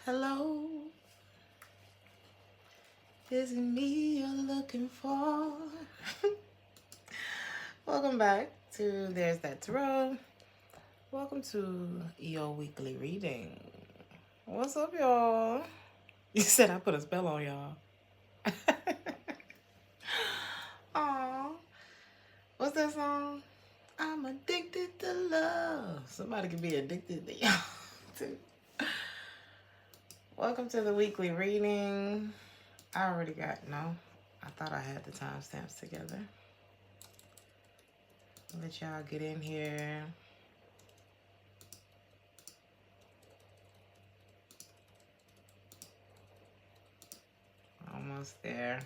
Hello, is it me you're looking for? Welcome back to There's That Tarot. Welcome to your weekly reading. What's up, y'all? You said I put a spell on y'all. Aw, what's that song? I'm addicted to love. Somebody can be addicted to y'all too. Welcome to the weekly reading. I already got, no, I thought I had the timestamps together. Let y'all get in here. Almost there.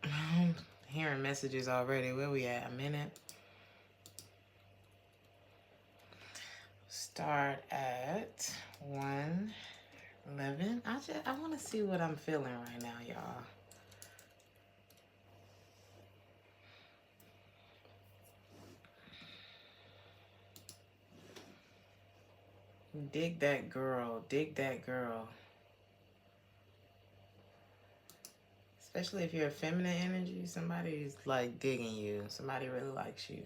I'm hearing messages already. Where we at? A minute. Start at 1:11. I want to see what I'm feeling right now, y'all. Dig that girl. Dig that girl. Especially if you're a feminine energy, somebody's like digging you. Somebody really likes you.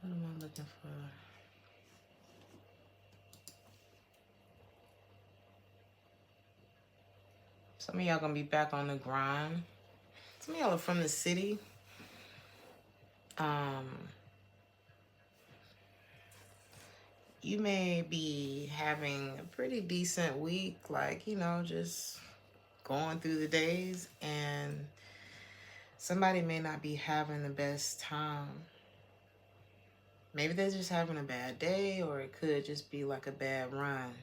What am I looking for? Some of y'all gonna be back on the grind. Some of y'all are from the city. You may be having a pretty decent week, like, you know, just going through the days, and somebody may not be having the best time. Maybe they're just having a bad day, or it could just be like a bad run.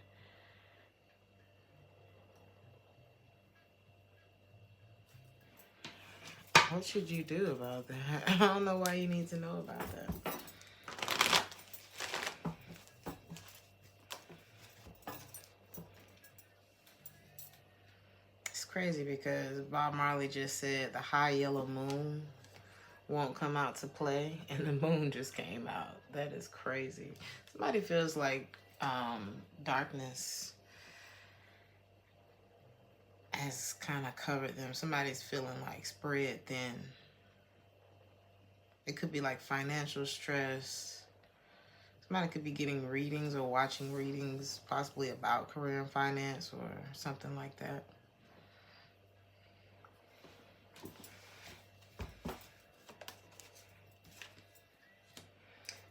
What should you do about that? I don't know why you need to know about that. It's crazy because Bob Marley just said the high yellow moon won't come out to play, and the moon just came out. That is crazy. Somebody feels like darkness has kind of covered them. Somebody's feeling like spread thin. It could be like financial stress. Somebody could be getting readings or watching readings, possibly about career and finance or something like that.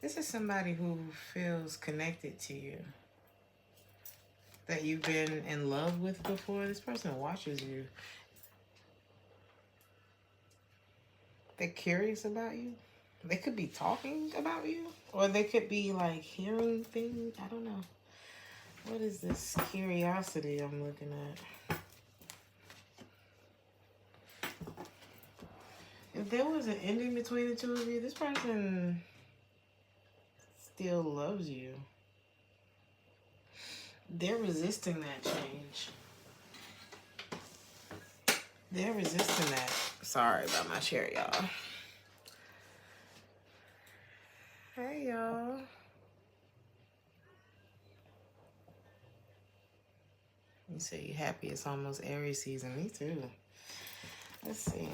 This is somebody who feels connected to you, that you've been in love with before. This person watches you. They're curious about you. They could be talking about you, or they could be like hearing things. I don't know. What is this curiosity I'm looking at? If there was an ending between the two of you, this person still loves you. They're resisting that change. They're resisting that. Sorry about my chair, y'all. Hey, y'all. You say you're happy it's almost Aries season. Me too. Let's see.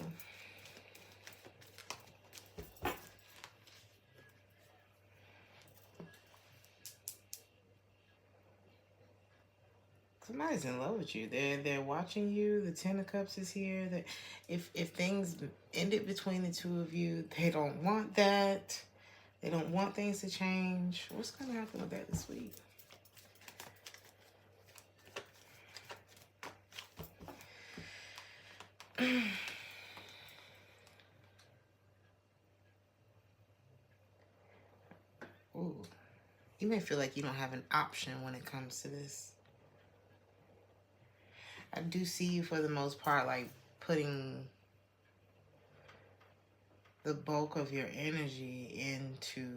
Somebody's in love with you. They're watching you. The Ten of Cups is here. That if things ended between the two of you, they don't want that. They don't want things to change. What's gonna happen with that this week? Ooh. You may feel like you don't have an option when it comes to this. I do see you for the most part like putting the bulk of your energy into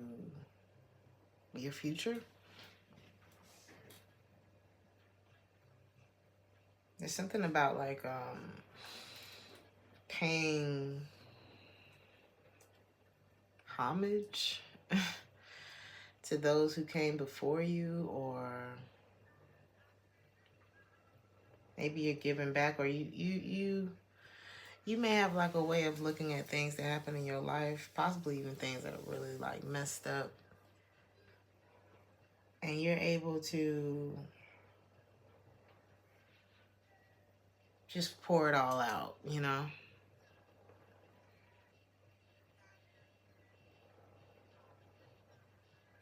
your future. There's something about like paying homage to those who came before you, or maybe you're giving back, or you may have like a way of looking at things that happen in your life, possibly even things that are really like messed up, and you're able to just pour it all out, you know?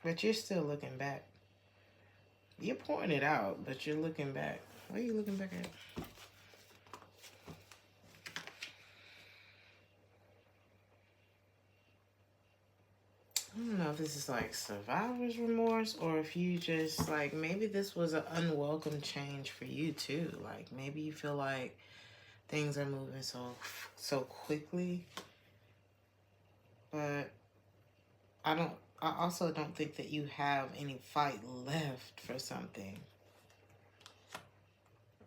But you're still looking back. You're pouring it out, but you're looking back. What are you looking back at? I don't know if this is like survivor's remorse, or if you just like, maybe this was an unwelcome change for you too. Like maybe you feel like things are moving so quickly, but I also don't think that you have any fight left for something.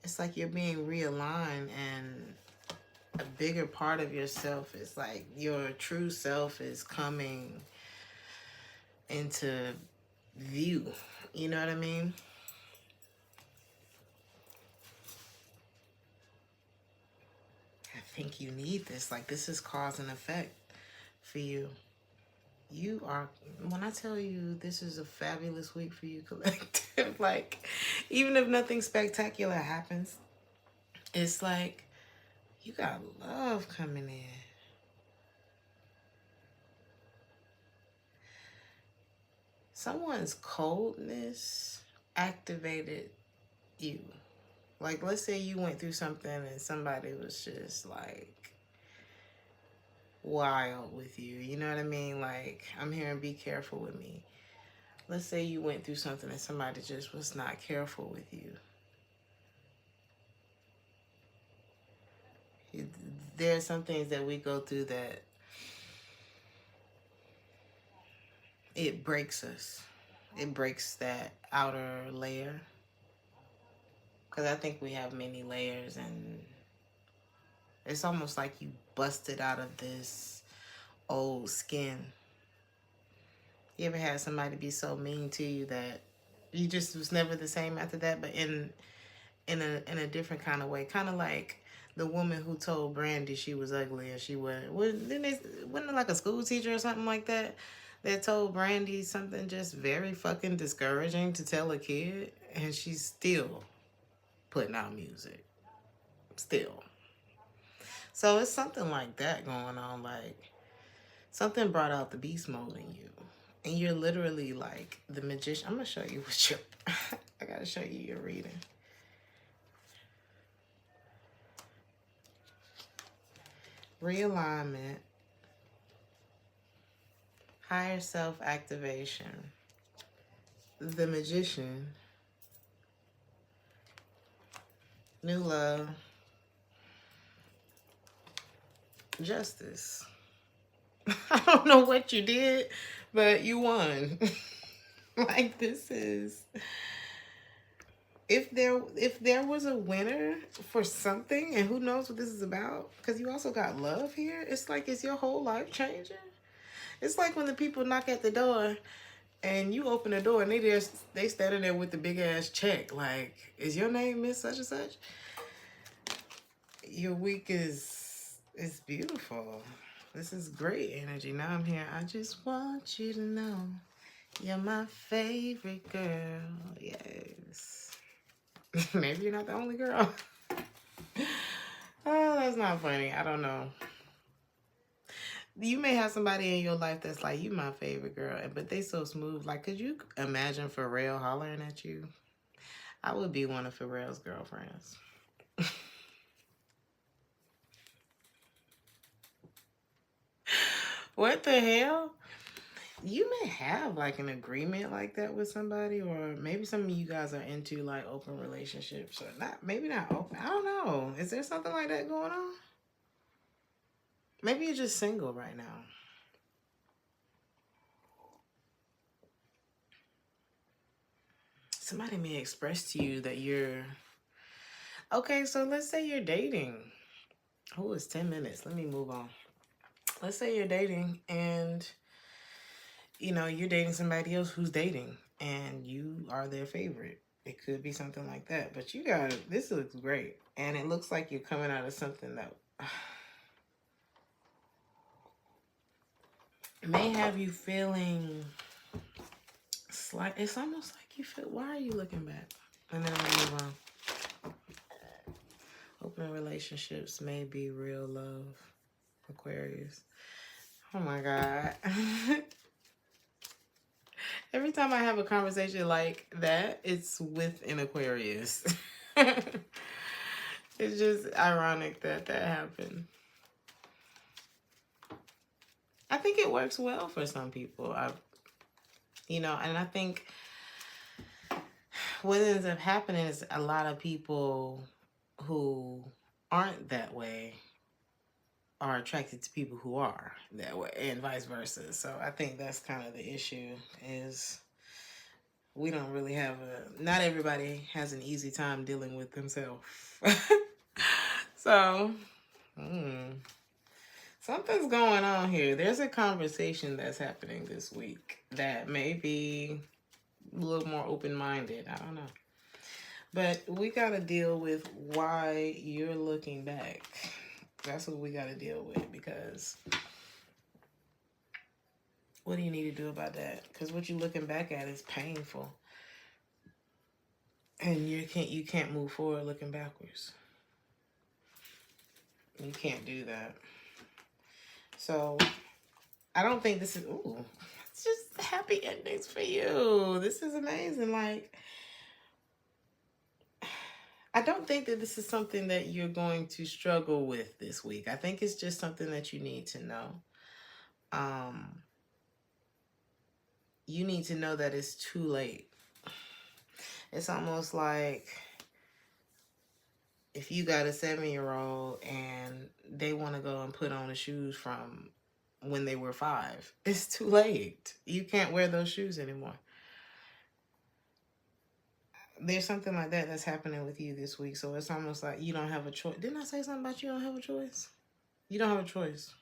It's like you're being realigned, and a bigger part of yourself is like your true self is coming into view. You know what I mean? I think you need this. Like, this is cause and effect for you. You are, when I tell you this is a fabulous week for you, collective, like, even if nothing spectacular happens, it's like you got love coming in. Someone's coldness activated you. Like, let's say you went through something and somebody was just like wild with you. You know what I mean? Like, I'm hearing be careful with me. Let's say you went through something and somebody just was not careful with you. There are some things that we go through that it breaks us. It breaks that outer layer. Because I think we have many layers, and it's almost like you busted out of this old skin. You ever had somebody be so mean to you that you just was never the same after that, but in a different kind of way? Kind of like the woman who told Brandy she was ugly and she wasn't it like a school teacher or something like that that told Brandy something just very fucking discouraging to tell a kid, and she's still putting out music. Still. So it's something like that going on. Like, something brought out the beast mode in you. And you're literally like the magician. I'm going to show you what you're... I got to show you your reading. Realignment. Higher self-activation. The magician. New love. Justice. I don't know what you did, but you won. Like, this is... If there was a winner for something, and who knows what this is about, because you also got love here, it's like, is your whole life changing? It's like when the people knock at the door and you open the door and they standing there with the big ass check, like, is your name Miss Such and Such? Your week is beautiful. This is great energy. Now I'm here. I just want you to know you're my favorite girl. Yes. Maybe you're not the only girl. Oh, that's not funny. I don't know. You may have somebody in your life that's like, you my favorite girl, but they so smooth. Like, could you imagine Pharrell hollering at you? I would be one of Pharrell's girlfriends. What the hell? You may have like an agreement like that with somebody, or maybe some of you guys are into like open relationships, or not. Maybe not open. I don't know. Is there something like that going on? Maybe you're just single right now. Somebody may express to you that you're Okay, so let's say you're dating. Oh, it's 10 minutes. Let me move on. Let's say you're dating and, you're dating somebody else who's dating and you are their favorite. It could be something like that. But this looks great. And it looks like you're coming out of something that may have you feeling it's almost like you feel, why are you looking back? And then I'm gonna move on. Open relationships may be real love. Aquarius. Oh my God. Every time I have a conversation like that, it's with an Aquarius. It's just ironic that happened. I think it works well for some people. And I think what ends up happening is a lot of people who aren't that way are attracted to people who are that way, and vice versa. So I think that's kind of the issue, is we don't really have not everybody has an easy time dealing with themselves. So something's going on here. There's a conversation that's happening this week that may be a little more open-minded. I don't know. But we got to deal with why you're looking back. That's what we got to deal with, because what do you need to do about that? Because what you're looking back at is painful. And you can't move forward looking backwards. You can't do that. So I don't think this is, it's just happy endings for you. This is amazing. Like, I don't think that this is something that you're going to struggle with this week. I think it's just something that you need to know. You need to know that it's too late. It's almost like if you got a 7-year-old and they want to go and put on the shoes from when they were 5, it's too late. You can't wear those shoes anymore. There's something like that that's happening with you this week. So it's almost like you don't have a choice. Didn't I say something about you don't have a choice? You don't have a choice.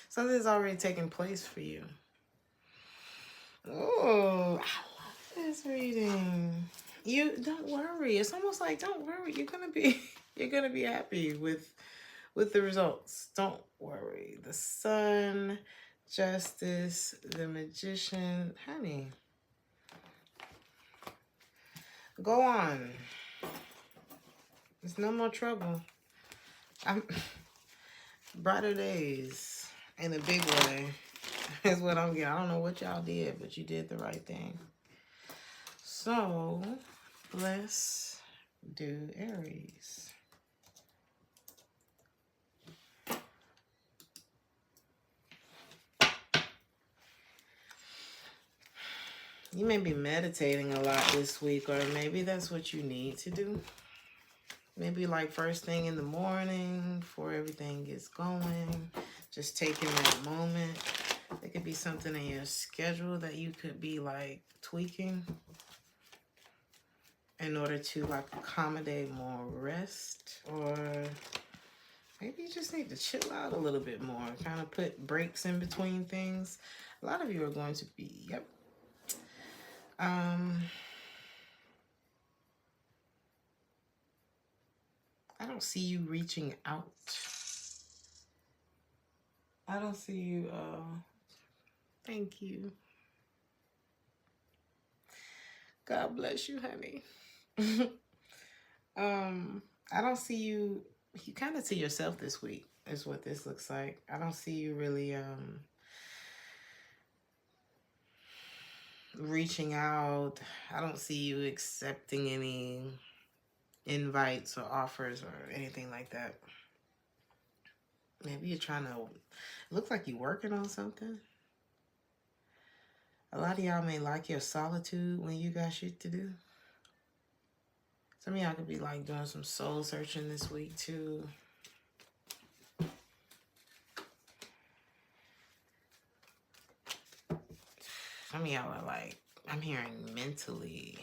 Something's already taken place for you. Oh, I love this reading. You don't worry. It's almost like, don't worry. You're gonna be happy with the results. Don't worry. The Sun, Justice, the Magician, honey. Go on. There's no more trouble. Brighter days in a big way is what I'm getting. I don't know what y'all did, but you did the right thing. So let's do Aries. You may be meditating a lot this week, or maybe that's what you need to do. Maybe like first thing in the morning before everything gets going, just taking that moment. There could be something in your schedule that you could be like tweaking in order to like accommodate more rest, or maybe you just need to chill out a little bit more, kind of put breaks in between things. A lot of you are going to be, I don't see you reaching out. I don't see you, thank you. God bless you, honey. I don't see you kind of to yourself this week is what this looks like. I don't see you really, reaching out. I don't see you accepting any invites or offers or anything like that. Maybe you're trying to, it looks like you're working on something. A lot of y'all may like your solitude when you got shit to do. Some of y'all could be like doing some soul searching this week too. Some of y'all are like, I'm hearing mentally,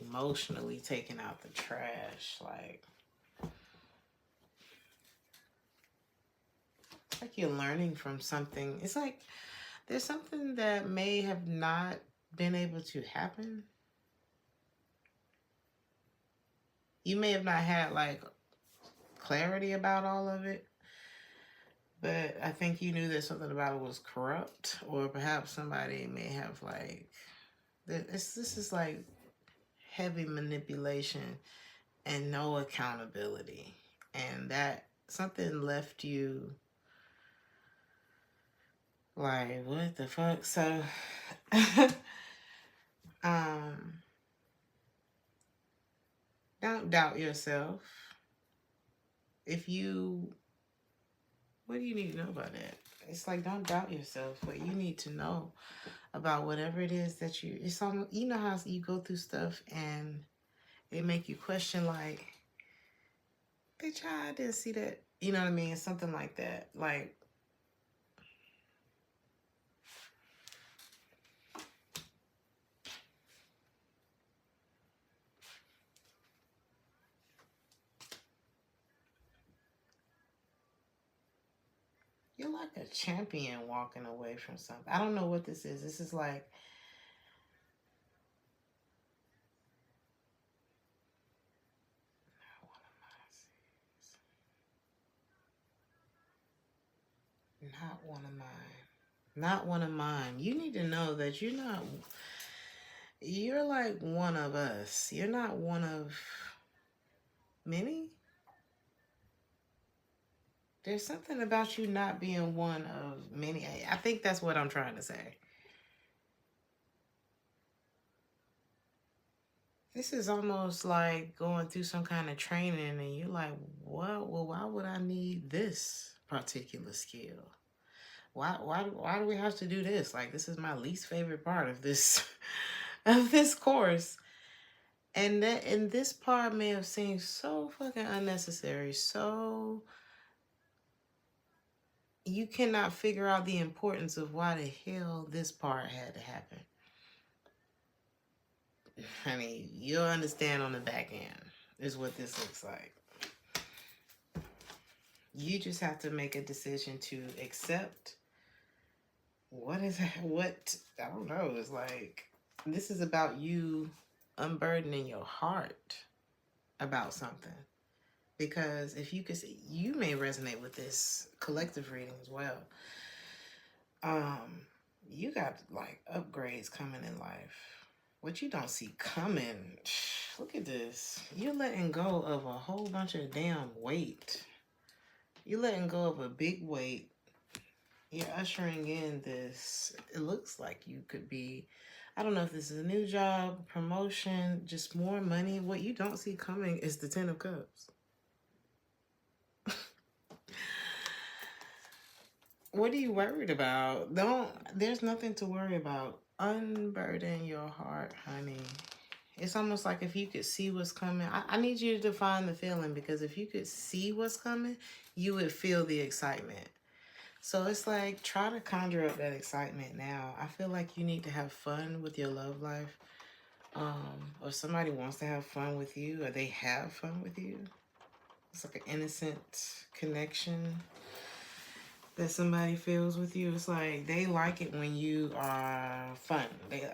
emotionally taking out the trash. Like, like you're learning from something. It's like there's something that may have not been able to happen. You may have not had like clarity about all of it, but I think you knew that something about it was corrupt, or perhaps somebody may have like this is like heavy manipulation and no accountability, and that something left you like, what the fuck? So don't doubt yourself. If you, what do you need to know about that? It's like, don't doubt yourself. What you need to know about whatever it is that it's almost, you know how you go through stuff and it make you question, like, bitch, I didn't see that. You know what I mean? Something like that. Like, you're like a champion walking away from something. I don't know what this is. This is like, not one of mine. Not one of mine. You need to know that you're like one of us. You're not one of many. There's something about you not being one of many. I think that's what I'm trying to say. This is almost like going through some kind of training and you're like, what? Well, why would I need this particular skill? Why do we have to do this? Like, this is my least favorite part of this of this course. And this part may have seemed so fucking unnecessary. So you cannot figure out the importance of why the hell this part had to happen. Honey, you'll understand on the back end is what this looks like. You just have to make a decision to accept what I don't know. It's like, this is about you unburdening your heart about something. Because if you could see, you may resonate with this collective reading as well. You got like upgrades coming in life. What you don't see coming, look at this. You're letting go of a whole bunch of damn weight. You're letting go of a big weight. You're ushering in this, it looks like you could be, I don't know if this is a new job, promotion, just more money. What you don't see coming is the 10 of Cups. What are you worried about? There's nothing to worry about. Unburden your heart, honey. It's almost like if you could see what's coming. I need you to define the feeling, because if you could see what's coming, you would feel the excitement. So it's like, try to conjure up that excitement now. I feel like you need to have fun with your love life. Or somebody wants to have fun with you, or they have fun with you. It's like an innocent connection that somebody feels with you. It's like they like it when you are fun. They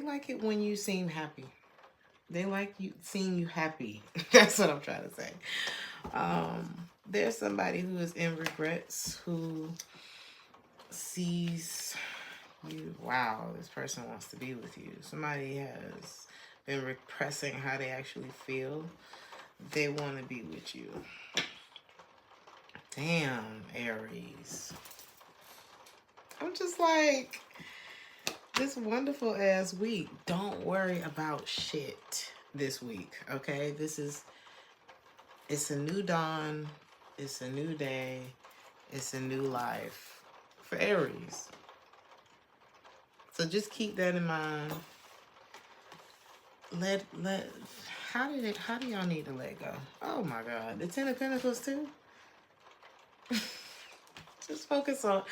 like it when you seem happy. They like you seeing you happy. That's what I'm trying to say. There's somebody who is in regrets, who sees you. Wow, this person wants to be with you. Somebody has been repressing how they actually feel. They want to be with you. Damn, Aries. I'm just like, this wonderful ass week. Don't worry about shit this week, okay? It's a new dawn. It's a new day. It's a new life for Aries. So just keep that in mind. How do y'all need to let go? Oh my God, the 10 of Pentacles too? Just focus on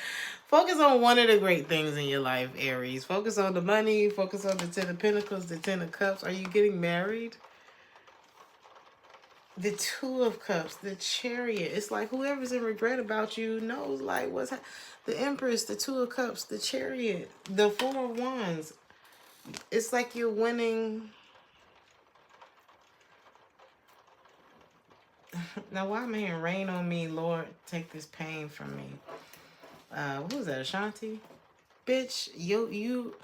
one of the great things in your life, Aries. Focus on the money. Focus on the 10 of Pentacles, the 10 of Cups. Are you getting married? The Two of Cups, the Chariot. It's like whoever's in regret about you knows like the Empress, the Two of Cups, the Chariot, the Four of Wands. It's like you're winning. Now, why am I hearing rain on me, Lord? Take this pain from me. What was that, Ashanti? Bitch, you,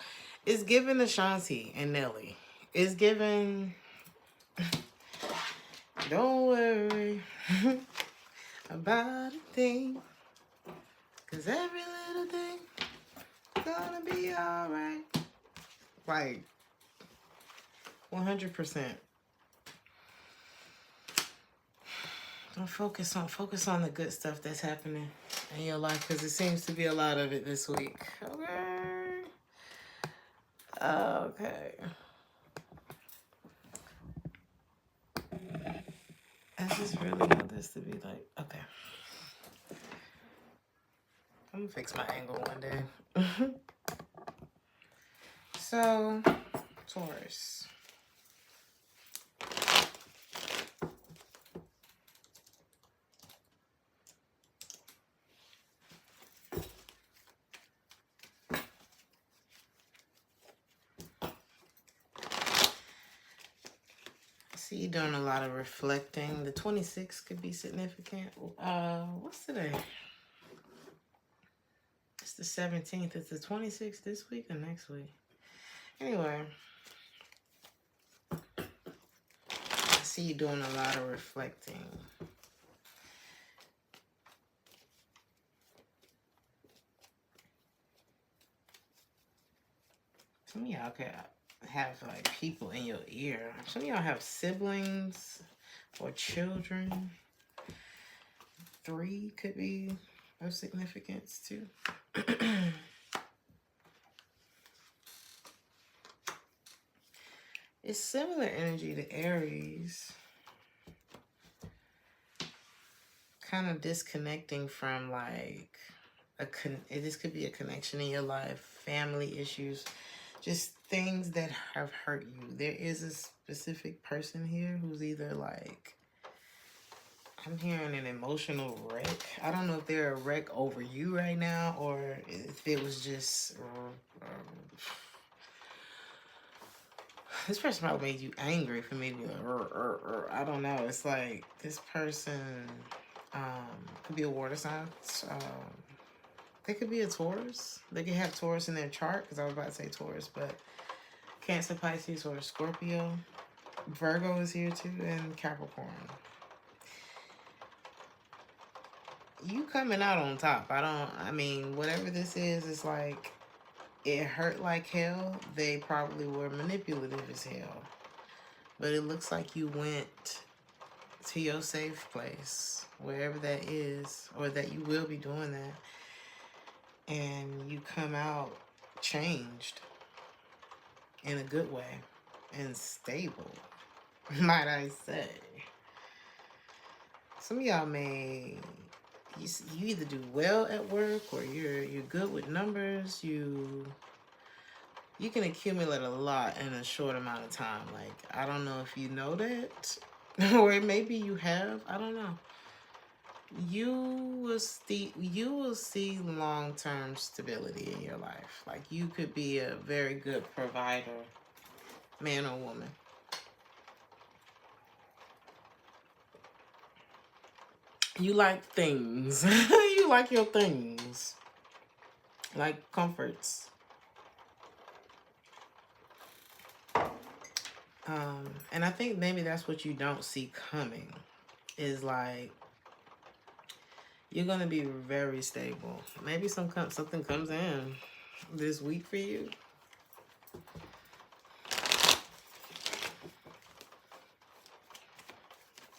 it's giving Ashanti and Nelly. It's giving. Don't worry about a thing, 'cause every little thing gonna be alright. Like 100%. Don't focus on the good stuff that's happening in your life, because it seems to be a lot of it this week. Okay. Okay. I just really want this to be like, okay. I'm gonna fix my angle one day. So, Taurus. See you doing a lot of reflecting. The 26th could be significant. What's today? It's the 17th. It's the 26th this week or next week? Anyway. I see you doing a lot of reflecting. Some of y'all could have like people in your ear. Some of y'all have siblings or children. 3 could be of significance too. It's similar energy to Aries. Kind of disconnecting from like this could be a connection in your life, family issues, just things that have hurt you. There is a specific person here who's either like, I'm hearing an emotional wreck. I don't know if they're a wreck over you right now or if it was just this person probably made you angry for maybe like, I don't know. It's like this person could be a water sign. They could be a Taurus. They could have Taurus in their chart, because I was about to say Taurus, but Cancer, Pisces, or Scorpio. Virgo is here too, and Capricorn. You coming out on top. I mean, whatever this is, it's like, it hurt like hell. They probably were manipulative as hell. But it looks like you went to your safe place, wherever that is, or that you will be doing that. And you come out changed in a good way and stable, might I say. Some of y'all you either do well at work or you're good with numbers. You can accumulate a lot in a short amount of time. Like, I don't know if you know that, or maybe you have. I don't know. You will see long-term stability in your life. Like, you could be a very good provider, man or woman. You like things. You like your things. Like comforts. And I think maybe that's what you don't see coming. Is like, you're going to be very stable. Maybe something comes in this week for you.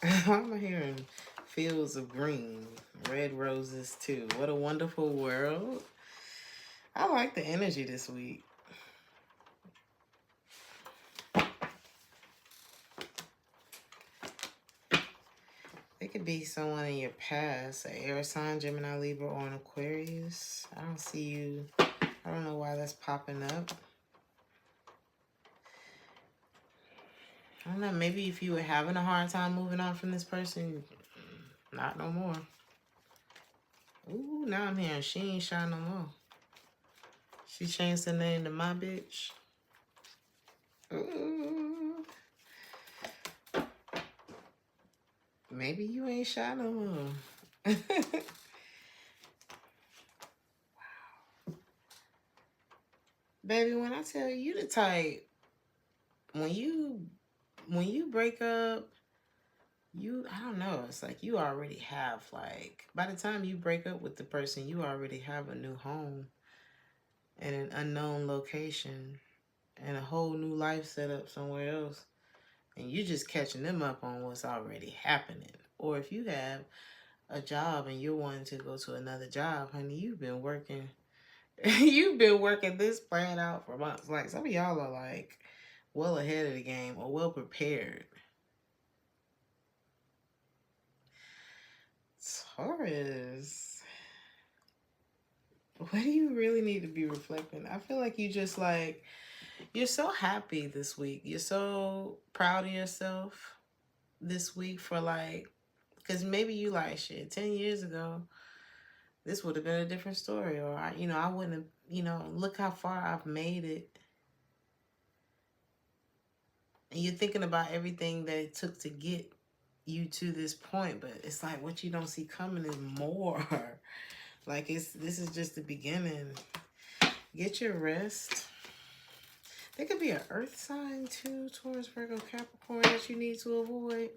I'm hearing fields of green, red roses too. What a wonderful world. I like the energy this week. It could be someone in your past, an air sign, Gemini, Libra, or an Aquarius. I don't see you. I don't know why that's popping up. I don't know, maybe if you were having a hard time moving on from this person, not no more. Ooh, now I'm hearing she ain't shy no more. She changed her name to my bitch. Ooh. Maybe you ain't shy no more. Wow. Baby, when I tell you the type, when you break up, I don't know, it's like you already have, like, by the time you break up with the person, you already have a new home and an unknown location and a whole new life set up somewhere else. And you just catching them up on what's already happening. Or if you have a job and you're wanting to go to another job, honey, you've been working this plan out for months. Like, some of y'all are like well ahead of the game or well prepared. Taurus, what do you really need to be reflecting? I feel like you just like, you're so happy this week. You're so proud of yourself this week for like, because maybe you like, shit, 10 years ago, this would have been a different story. Or, I wouldn't have, look how far I've made it. And you're thinking about everything that it took to get you to this point. But it's like what you don't see coming is more. Like, this is just the beginning. Get your rest. There could be an earth sign too, Taurus, Virgo, Capricorn, that you need to avoid.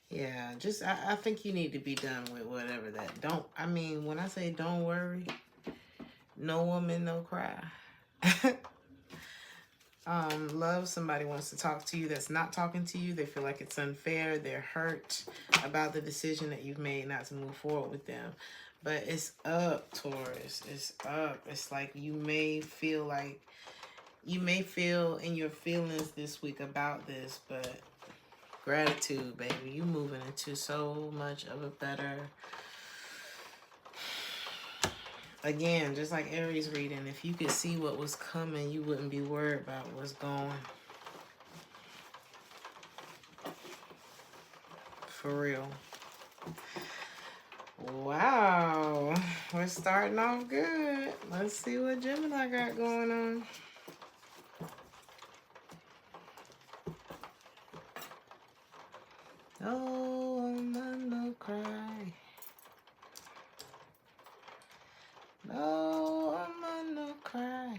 Yeah, just I think you need to be done with whatever that. When I say don't worry, no woman, no cry. Love, somebody wants to talk to you that's not talking to you. They feel like it's unfair. They're hurt about the decision that you've made not to move forward with them. But it's up, Taurus. It's up. It's like you may feel in your feelings this week about this, but gratitude, baby. You moving into so much of a better... Again, just like Aries reading, if you could see what was coming, you wouldn't be worried about what's going. For real. Wow. We're starting off good. Let's see what Gemini got going on. Oh, no cry. No, I'm no cry.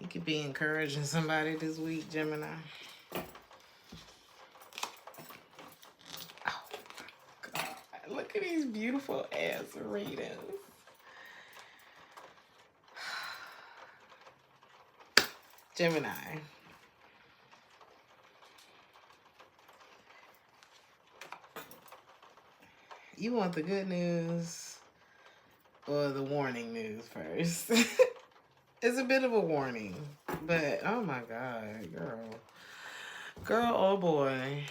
You could be encouraging somebody this week, Gemini. Oh, God. Look at these beautiful ass readings. Gemini. You want the good news or the warning news first? It's a bit of a warning, but oh my God, girl, oh boy,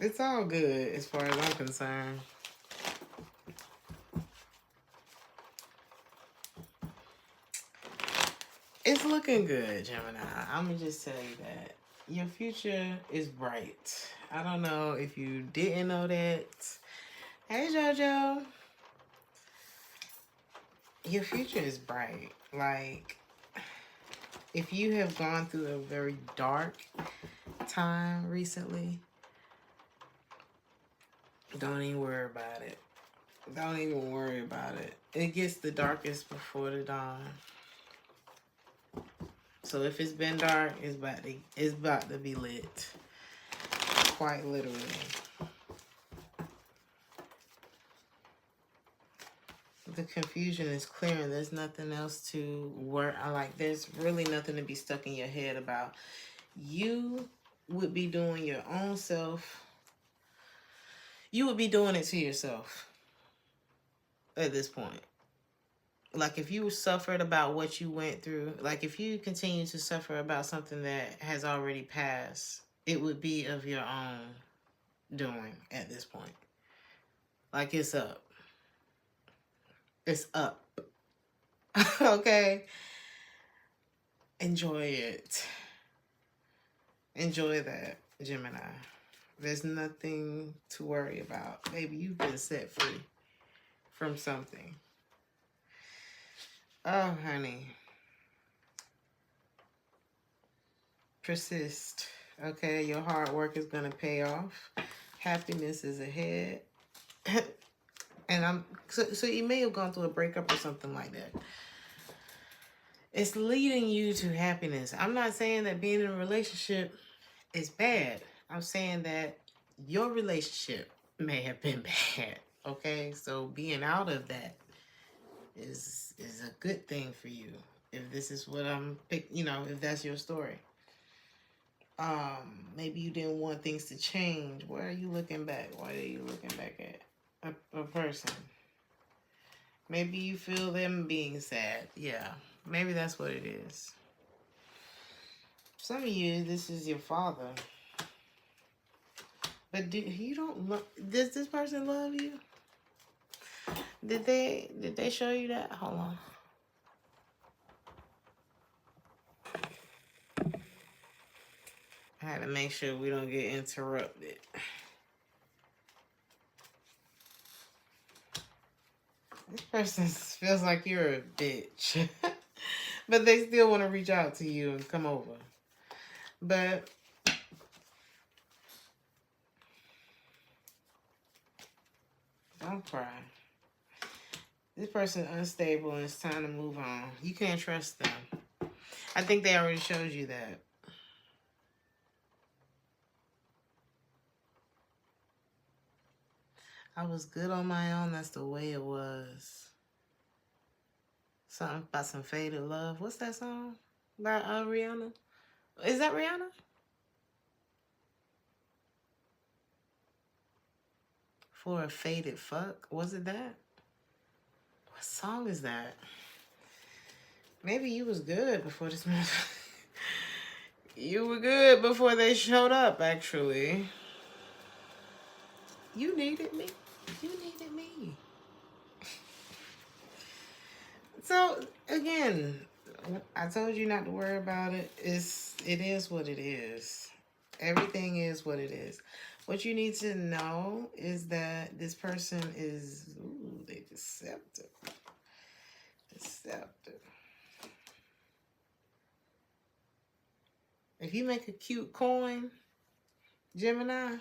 it's all good as far as I'm concerned. It's looking good, Gemini. I'm gonna just tell you that your future is bright. I don't know if you didn't know that. Hey, JoJo. Your future is bright. Like, if you have gone through a very dark time recently, don't even worry about it. Don't even worry about it. It gets the darkest before the dawn. So if it's been dark, it's about to be lit. Quite literally. The confusion is clearing. There's nothing else to worry. There's really nothing to be stuck in your head about. You would be doing your own self. You would be doing it to yourself at this point. Like, if you suffered about what you went through, like if you continue to suffer about something that has already passed, it would be of your own. doing at this point. Like, it's up. It's up. Okay? Enjoy it. Enjoy that, Gemini. There's nothing to worry about. Baby, you've been set free from something. Oh, honey. Persist. Okay, your hard work is going to pay off. Happiness is ahead. And so you may have gone through a breakup or something like that. It's leading you to happiness. I'm not saying that being in a relationship is bad. I'm saying that your relationship may have been bad. Okay, so being out of that is a good thing for you. If this is what I'm if that's your story. Maybe you didn't want things to change. Where are you looking back? Why are you looking back at a person? Maybe you feel them being sad. Yeah, maybe that's what it is. Some of you, this is your father. But does this person love you? Did they show you that? Hold on. I had to make sure we don't get interrupted. This person feels like you're a bitch. But they still want to reach out to you and come over. But don't cry. This person unstable and it's time to move on. You can't trust them. I think they already showed you that. I was good on my own. That's the way it was. Something about some faded love. What's that song by Rihanna? Is that Rihanna? For a faded fuck? Was it that? What song is that? Maybe you was good before this movie. You were good before they showed up, actually. You needed me. You needed me. So, again, I told you not to worry about it. It is what it is. Everything is what it is. What you need to know is that this person is, they deceptive. Deceptive. If you make a cute coin, Gemini,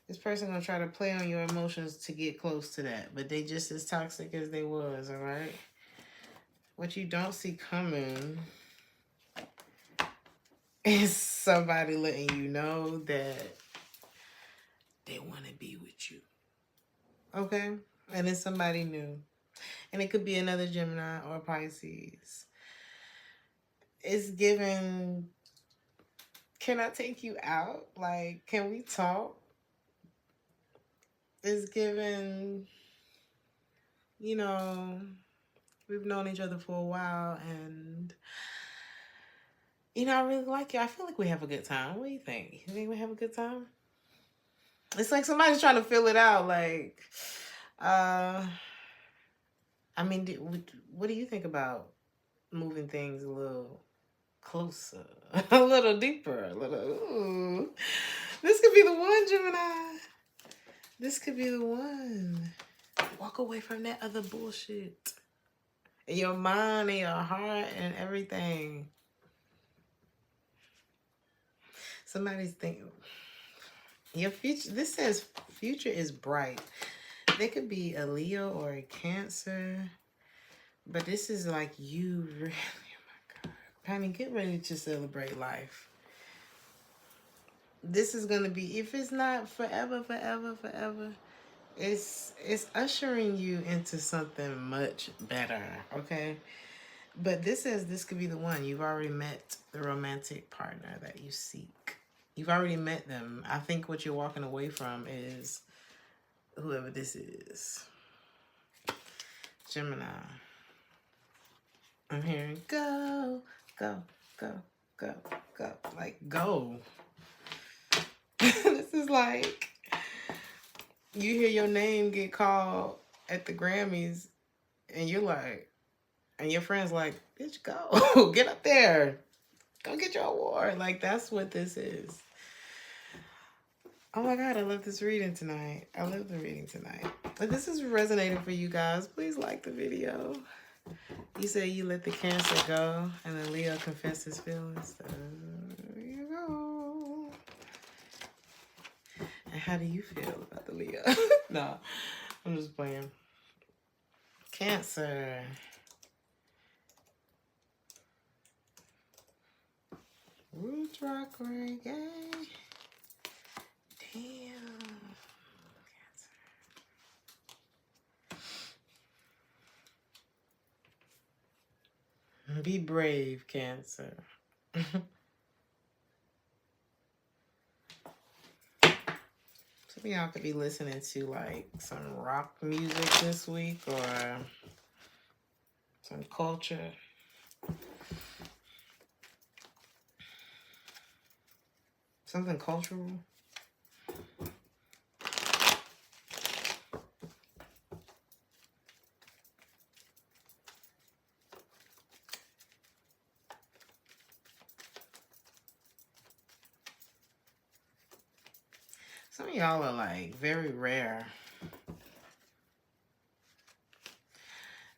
this person gonna try to play on your emotions to get close to that. But they just as toxic as they was, all right? What you don't see coming is somebody letting you know that they want to be with you. Okay? And it's somebody new. And it could be another Gemini or Pisces. It's given, can I take you out? Like, can we talk? It's given, we've known each other for a while and, I really like you. I feel like we have a good time. What do you think? You think we have a good time? It's like somebody's trying to fill it out. Like, what do you think about moving things a little closer, a little deeper, a little, ooh. This could be the one, Gemini. This could be the one. Walk away from that other bullshit. In your mind and your heart and everything. Somebody's thinking, your future, this says future is bright. They could be a Leo or a Cancer. But this is like you really, oh my God. Honey, get ready to celebrate life. This is going to be, if it's not forever, it's ushering you into something much better, okay? But this says this could be the one. You've already met the romantic partner that you seek. You've already met them. I think what you're walking away from is whoever this is. Gemini. I'm hearing go, go, go, go, go. Like, go. This is like, you hear your name get called at the Grammys, and you're like, and your friend's like, bitch, go. Get up there. Go get your award. Like, that's what this is. Oh my God, I love this reading tonight. I love the reading tonight. If this is resonating for you guys, please like the video. You say you let the Cancer go and the Leo confess his feelings. There you go. And how do you feel about the Leo? No, I'm just playing. Cancer. Root rock reggae. Damn. Cancer. Be brave, Cancer. Some of y'all could be listening to like some rock music this week or some culture. Something cultural. Some of y'all are like very rare.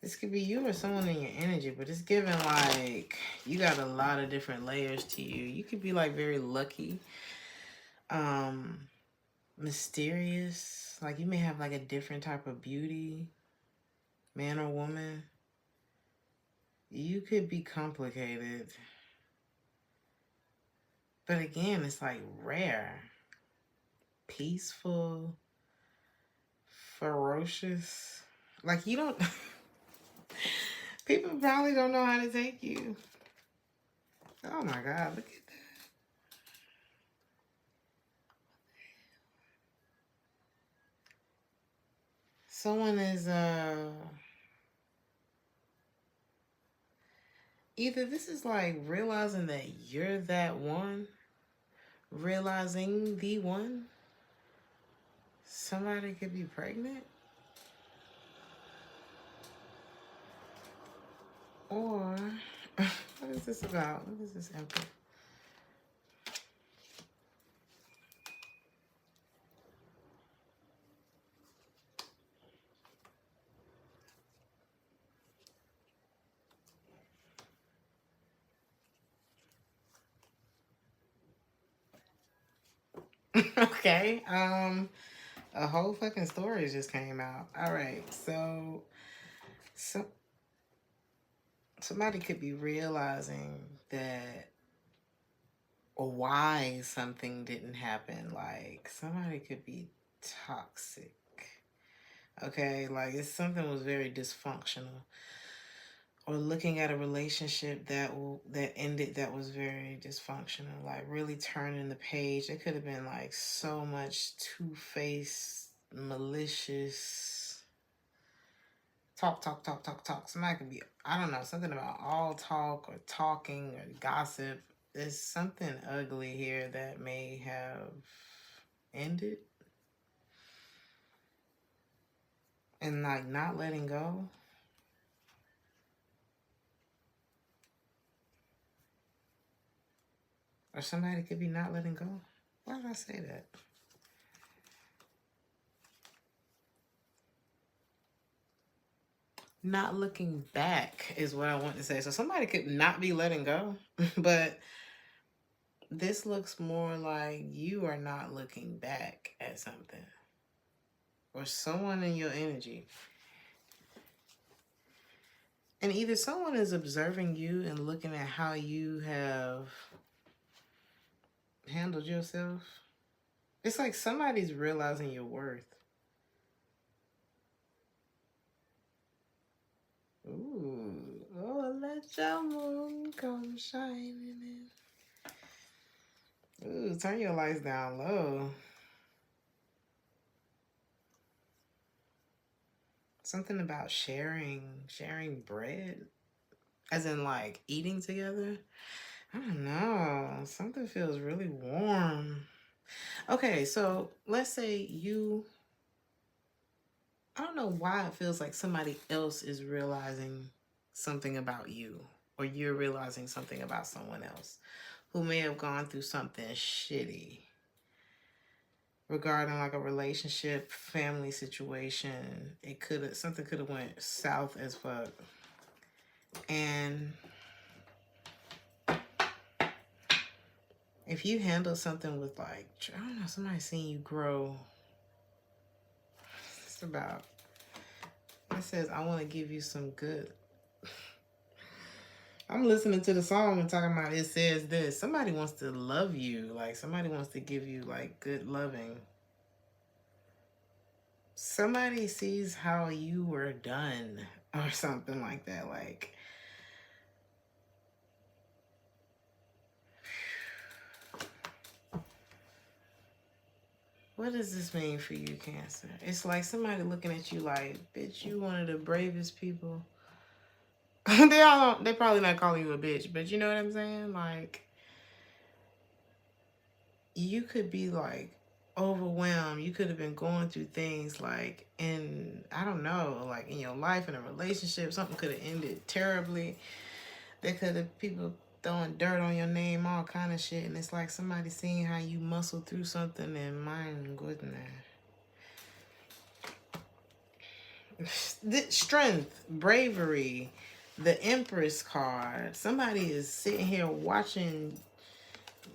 This could be you or someone in your energy, but it's giving like you got a lot of different layers to you. You could be like very lucky, mysterious. Like you may have like a different type of beauty, man or woman. You could be complicated. But again, it's like rare, peaceful, ferocious. Like you don't... People probably don't know how to take you. Oh my God, look at that. Someone is, either this is like realizing that you're that one, realizing the one. Somebody could be pregnant. Or, what is this about? What is this Emperor? Okay, a whole fucking story just came out. All right, so somebody could be realizing that or why something didn't happen. Like somebody could be toxic. Okay, like if something was very dysfunctional, or looking at a relationship that ended that was very dysfunctional, like really turning the page. It could have been like so much two-faced, malicious talk. Somebody could be, I don't know, something about all talk or talking or gossip. There's something ugly here that may have ended. And like not letting go. Or somebody could be not letting go. Why did I say that? Not looking back is what I want to say. So somebody could not be letting go, but this looks more like you are not looking back at something. Or someone in your energy. And either someone is observing you and looking at how you have handled yourself. It's like somebody's realizing your worth. Ooh, oh, let your moon come shining in. Ooh, turn your lights down low. Something about sharing bread, as in like eating together. I don't know. Something feels really warm. Okay, so let's say you I don't know why it feels like somebody else is realizing something about you, or you're realizing something about someone else who may have gone through something shitty regarding like a relationship, family situation. Something could have went south as fuck. And if you handle something with like, I don't know, somebody seeing you grow, it's about, it says, I want to give you some good. I'm listening to the song and talking about it says this. Somebody wants to love you. Like somebody wants to give you like good loving. Somebody sees how you were done or something like that. Like, what does this mean for you, Cancer? It's like somebody looking at you like, bitch, you one of the bravest people. They probably not calling you a bitch, but you know what I'm saying? Like, you could be like overwhelmed. You could have been going through things like in, I don't know, like in your life, in a relationship, something could have ended terribly. There could have people throwing dirt on your name, all kind of shit, and it's like somebody seeing how you muscle through something, and my goodness. Strength, bravery, the Empress card. Somebody is sitting here watching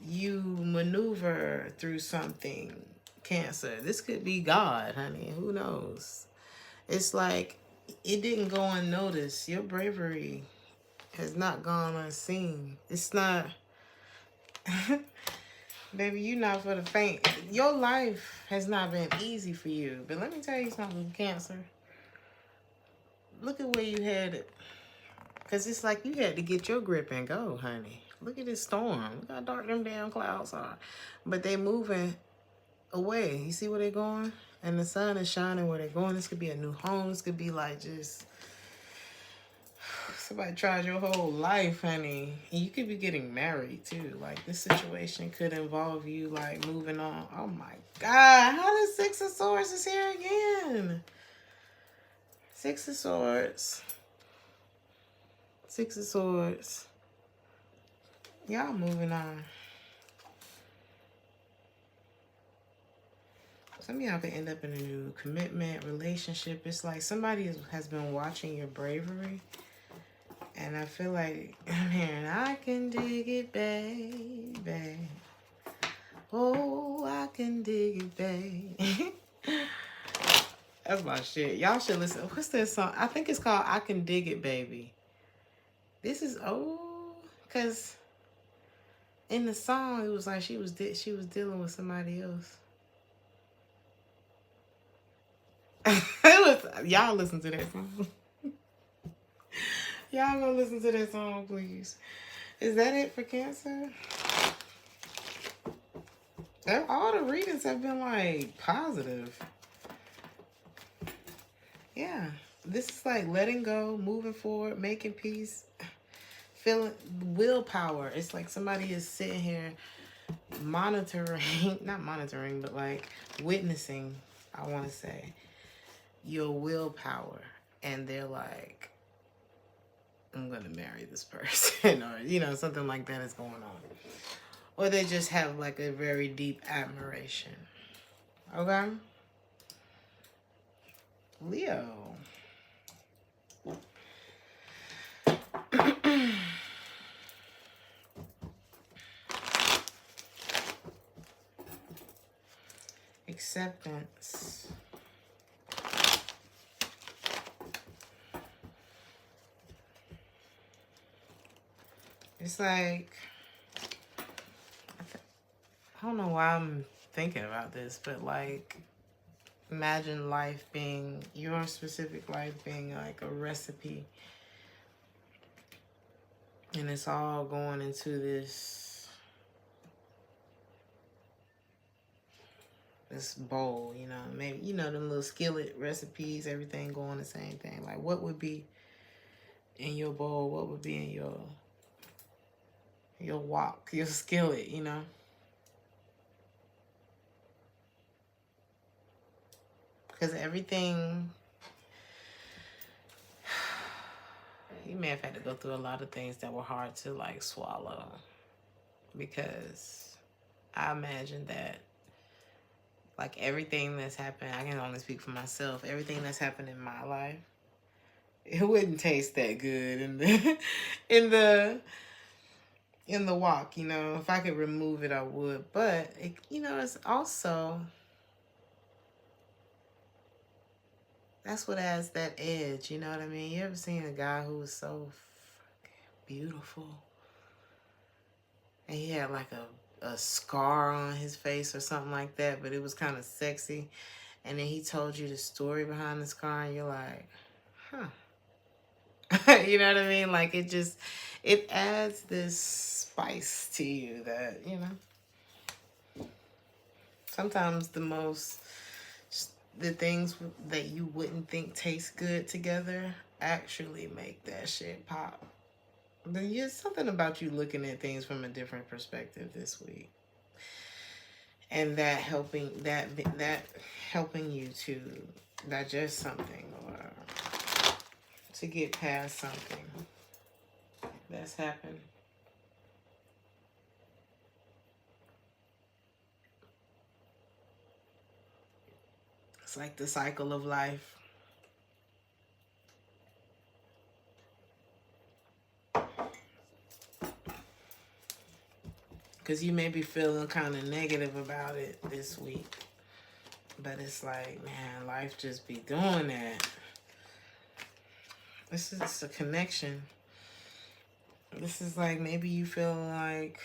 you maneuver through something, Cancer. This could be God, honey. Who knows? It's like it didn't go unnoticed. Your bravery has not gone unseen. It's not... Baby, you not for the faint. Your life has not been easy for you. But let me tell you something, Cancer. Look at where you headed. Because it's like you had to get your grip and go, honey. Look at this storm. Look how dark them damn clouds are. But they moving away. You see where they're going? And the sun is shining where they're going. This could be a new home. This could be like just... Somebody tried your whole life, honey. And you could be getting married, too. Like, this situation could involve you, like, moving on. Oh, my God. How does Six of Swords is here again? Six of Swords. Six of Swords. Y'all moving on. Some of y'all could end up in a new commitment, relationship. It's like somebody has been watching your bravery. And I feel like, man, I can dig it, baby. Oh, I can dig it, baby. That's my shit. Y'all should listen. What's that song? I think it's called I Can Dig It, Baby. This is old. Because in the song, it was like she was dealing with somebody else. Y'all listen to that song. Y'all go listen to that song, please. Is that it for Cancer? All the readings have been like positive. Yeah. This is like letting go, moving forward, making peace, feeling willpower. It's like somebody is sitting here monitoring, not monitoring, but like witnessing, I want to say, your willpower. And they're like, I'm going to marry this person, or, you know, something like that is going on. Or they just have like a very deep admiration. Okay? Leo. Acceptance. It's like, I don't know why I'm thinking about this, but like, imagine life being, your specific life being like a recipe. And it's all going into this bowl, you know, maybe, you know, them little skillet recipes, everything going the same thing. Like, what would be in your bowl? What would be in your wok, your skillet, you know? Because everything you may have had to go through a lot of things that were hard to like swallow, because I imagine that like everything that's happened, I can only speak for myself, everything that's happened in my life, it wouldn't taste that good in the in the in the walk, you know. If I could remove it, I would. But it, you know, it's also, that's what adds that edge, you know what I mean? You ever seen a guy who was so beautiful and he had like a scar on his face or something like that, but it was kind of sexy, and then he told you the story behind the scar and you're like, huh. You know what I mean? Like it just, it adds this spice to you that, you know, sometimes the things that you wouldn't think taste good together actually make that shit pop. There's something about you looking at things from a different perspective this week, and that helping you to digest something or to get past something that's happened. It's like the cycle of life. Because you may be feeling kind of negative about it this week. But it's like, man, life just be doing that. This is a connection. This is like, maybe you feel like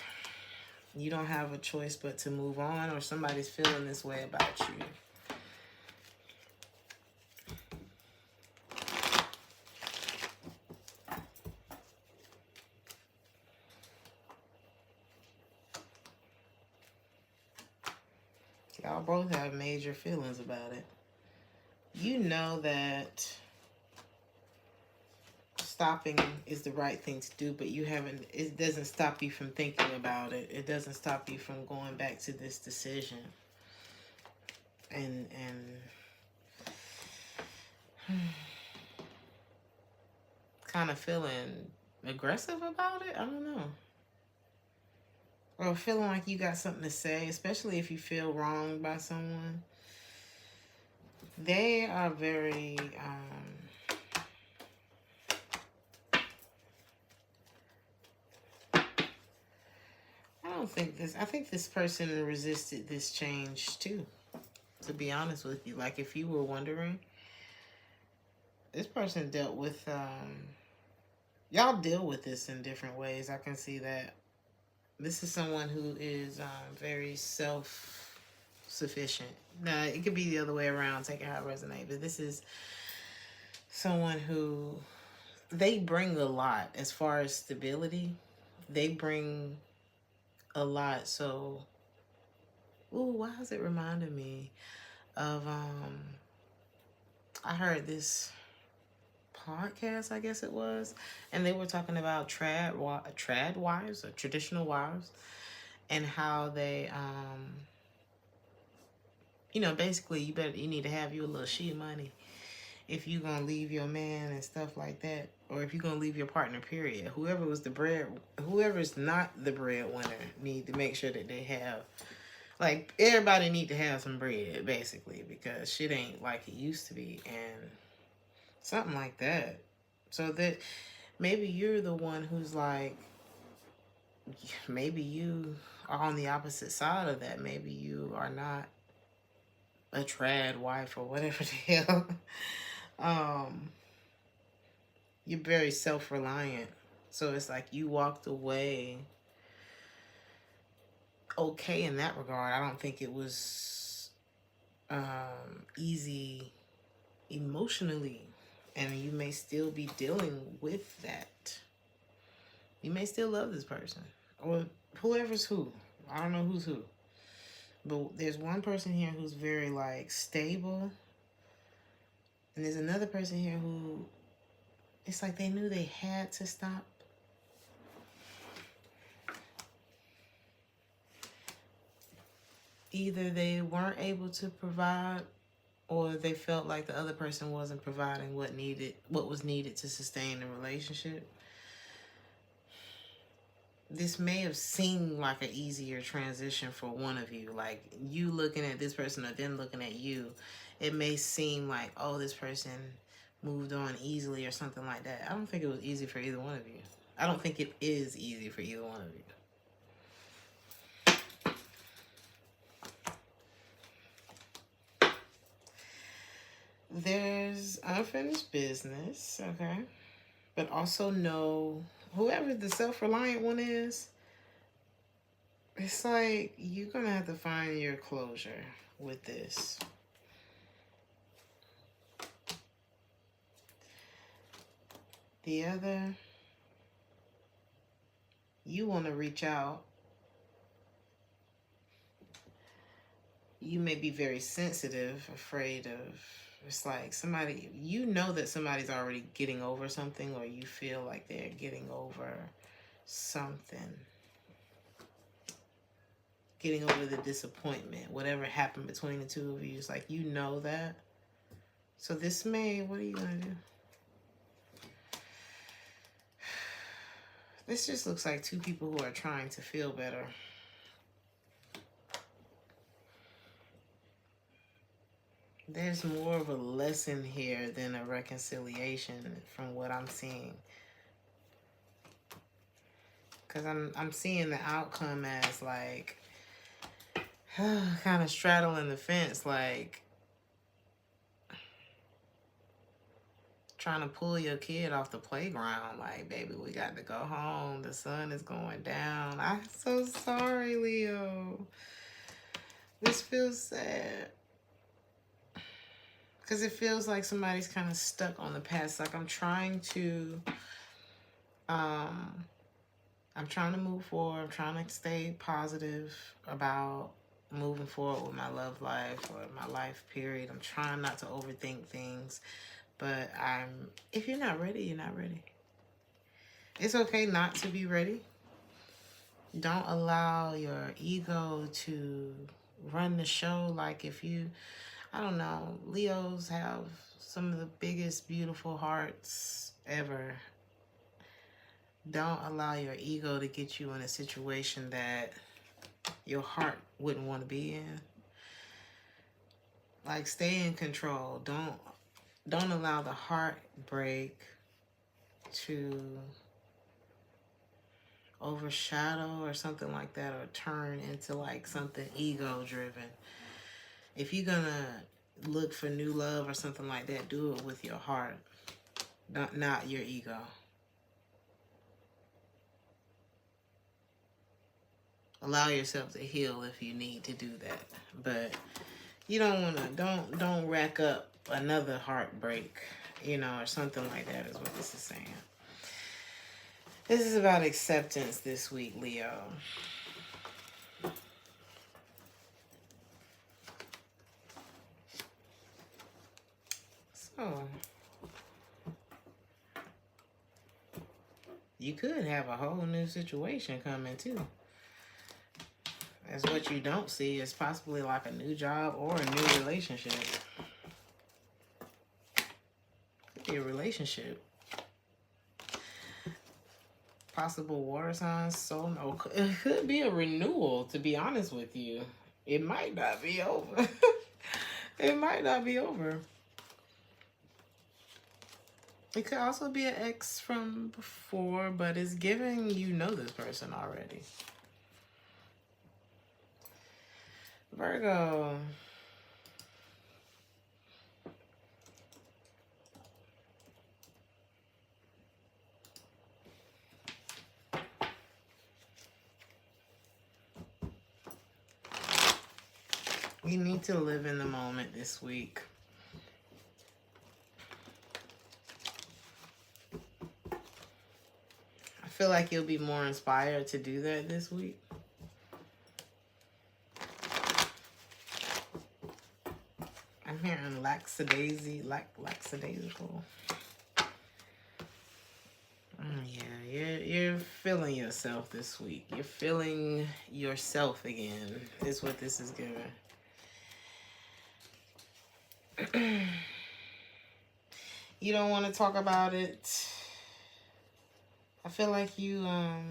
you don't have a choice but to move on, or somebody's feeling this way about you. Y'all both have major feelings about it. You know that stopping is the right thing to do, but you haven't, it doesn't stop you from thinking about it. It doesn't stop you from going back to this decision. And kind of feeling aggressive about it. I don't know. Or feeling like you got something to say, especially if you feel wronged by someone. They are very, I think this person resisted this change too, to be honest with you. Like, if you were wondering, this person dealt with, y'all deal with this in different ways. I can see that. This is someone who is very self-sufficient. Now, it could be the other way around, take it how it resonates, but this is someone who, they bring a lot as far as stability. They bring a lot. So, ooh, why is it reminding me of, I heard this podcast, I guess it was, and they were talking about trad wives, or traditional wives, and how they, you know, basically you need to have you a little shit money if you gonna leave your man and stuff like that, or if you're gonna leave your partner, period. Whoever's not the breadwinner need to make sure that they have, like, everybody need to have some bread, basically, because shit ain't like it used to be, and something like that. So that maybe you're the one who's like, maybe you are on the opposite side of that. Maybe you are not a trad wife or whatever the hell. You're very self-reliant. So it's like you walked away okay in that regard. I don't think it was easy emotionally. And you may still be dealing with that. You may still love this person. Or whoever's who. I don't know who's who. But there's one person here who's very, like, stable. And there's another person here who, it's like they knew they had to stop. Either they weren't able to provide, or they felt like the other person wasn't providing what was needed to sustain the relationship. This may have seemed like an easier transition for one of you. Like you looking at this person or them looking at you, it may seem like, oh, this person moved on easily or something like that. I don't think it was easy for either one of you. I don't think it is easy for either one of you. There's unfinished business, okay? But also know whoever the self-reliant one is, it's like you're going to have to find your closure with this. The other, you want to reach out. You may be very sensitive, afraid of, it's like somebody, you know that somebody's already getting over something, or you feel like they're getting over something. Getting over the disappointment, whatever happened between the two of you, it's like you know that. So this May, what are you going to do? This just looks like two people who are trying to feel better. There's more of a lesson here than a reconciliation from what I'm seeing. Because I'm seeing the outcome as like kind of straddling the fence, like trying to pull your kid off the playground. Like, baby, we got to go home. The sun is going down. I'm so sorry, Leo. This feels sad. Because it feels like somebody's kind of stuck on the past. Like I'm trying to move forward. I'm trying to stay positive about moving forward with my love life or my life period. I'm trying not to overthink things. But if you're not ready, you're not ready. It's okay not to be ready. Don't allow your ego to run the show. Like if you, I don't know, Leos have some of the biggest, beautiful hearts ever. Don't allow your ego to get you in a situation that your heart wouldn't want to be in. Like, stay in control. Don't allow the heartbreak to overshadow or something like that, or turn into like something ego driven. If you're gonna look for new love or something like that, do it with your heart, not your ego. Allow yourself to heal if you need to do that, but you don't want to, don't rack up another heartbreak, or something like that is what this is saying. This is about acceptance this week, Leo. So, you could have a whole new situation coming too. As what you don't see is possibly like a new job or a new relationship. Could be a relationship. Possible water signs, so no. It could be a renewal, to be honest with you. It might not be over. It might not be over. It could also be an ex from before, but it's giving you know this person already. Virgo. You need to live in the moment this week. I feel like you'll be more inspired to do that this week. I'm hearing lackadaisical. Yeah, you're feeling yourself this week. You're feeling yourself again, is what this is giving. You don't want to talk about it. I feel like you, I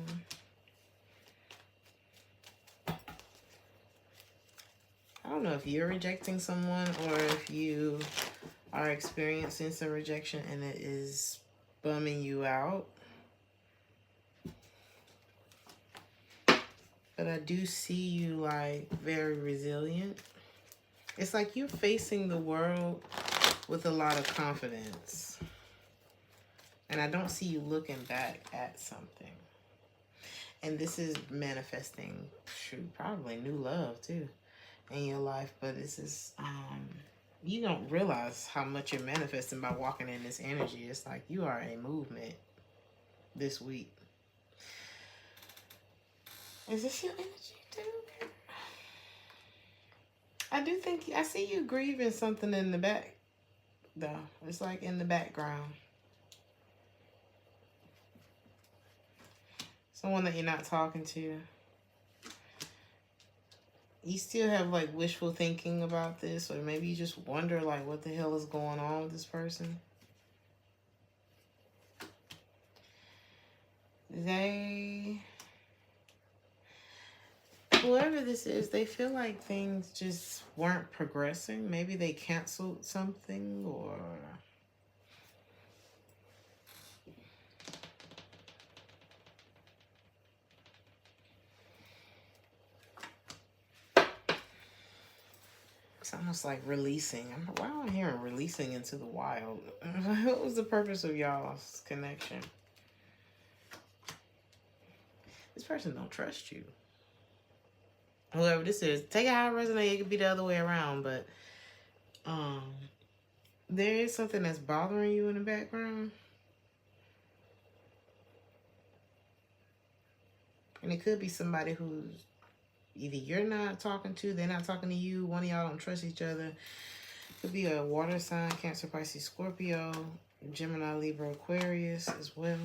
don't know if you're rejecting someone or if you are experiencing some rejection and it is bumming you out. But I do see you like very resilient. It's like you're facing the world with a lot of confidence. And I don't see you looking back at something. And this is manifesting, probably new love too in your life. But this is, you don't realize how much you're manifesting by walking in this energy. It's like you are a movement this week. Is this your energy too? I do think, I see you grieving something in the back, though. It's like in the background. Someone that you're not talking to. You still have like wishful thinking about this, or maybe you just wonder like what the hell is going on with this person. Whoever this is, they feel like things just weren't progressing. Maybe they canceled something, or it's almost like releasing. Why am I hearing releasing into the wild? What was the purpose of y'all's connection? This person don't trust you. Whoever this is, take it how it resonates. It could be the other way around, but there is something that's bothering you in the background. And it could be somebody who's either you're not talking to, they're not talking to you, one of y'all don't trust each other. It could be a water sign, Cancer, Pisces, Scorpio, Gemini, Libra, Aquarius as well.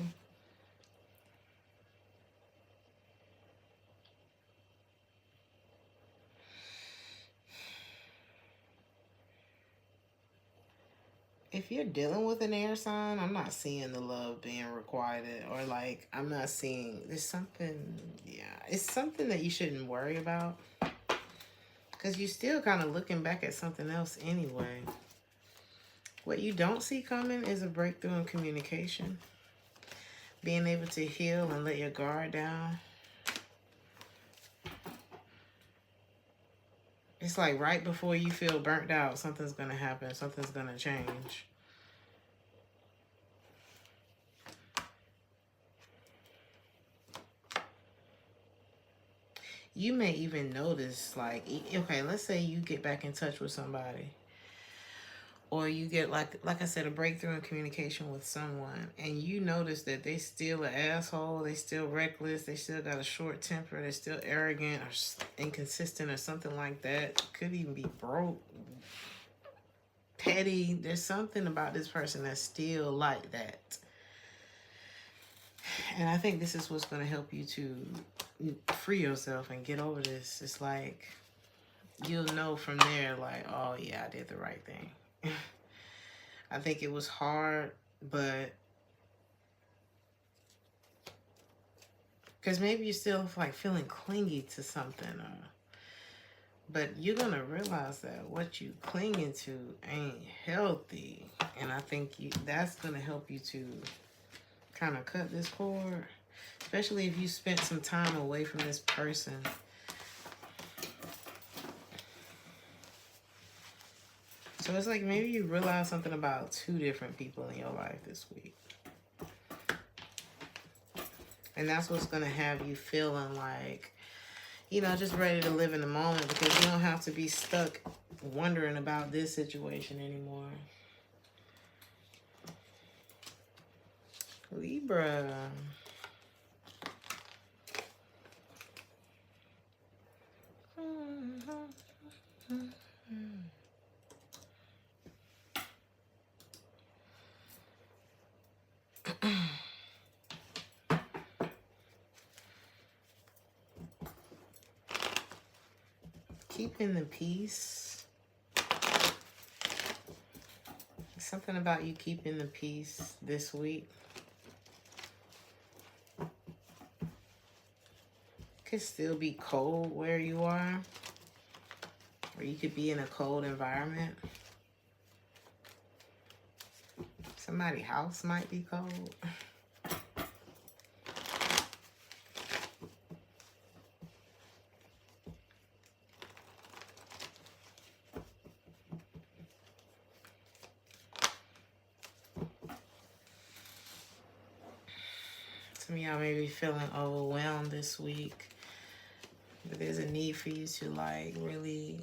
If you're dealing with an air sign, I'm not seeing the love being requited, or like, I'm not seeing, there's something, yeah, it's something that you shouldn't worry about, because you're still kind of looking back at something else anyway. What you don't see coming is a breakthrough in communication, being able to heal and let your guard down. It's like right before you feel burnt out, something's going to happen. Something's going to change. You may even notice, like, okay, let's say you get back in touch with somebody. Or you get, like I said, a breakthrough in communication with someone. And you notice that they still an asshole. They still reckless. They still got a short temper. They're still arrogant or inconsistent or something like that. Could even be broke, petty. There's something about this person that's still like that. And I think this is what's going to help you to free yourself and get over this. It's like, you'll know from there, like, oh yeah, I did the right thing. I think it was hard, but because maybe you're still like feeling clingy to something, but you're gonna realize that what you clinging to ain't healthy, and I think that's gonna help you to kind of cut this cord, especially if you spent some time away from this person. So it's like maybe you realize something about 2 different people in your life this week. And that's what's going to have you feeling like, you know, just ready to live in the moment, because you don't have to be stuck wondering about this situation anymore. Libra. Keeping the peace. Something about you keeping the peace this week. Could still be cold where you are. Or you could be in a cold environment. Somebody's house might be cold. Some of y'all may be feeling overwhelmed this week. But there's a need for you to like really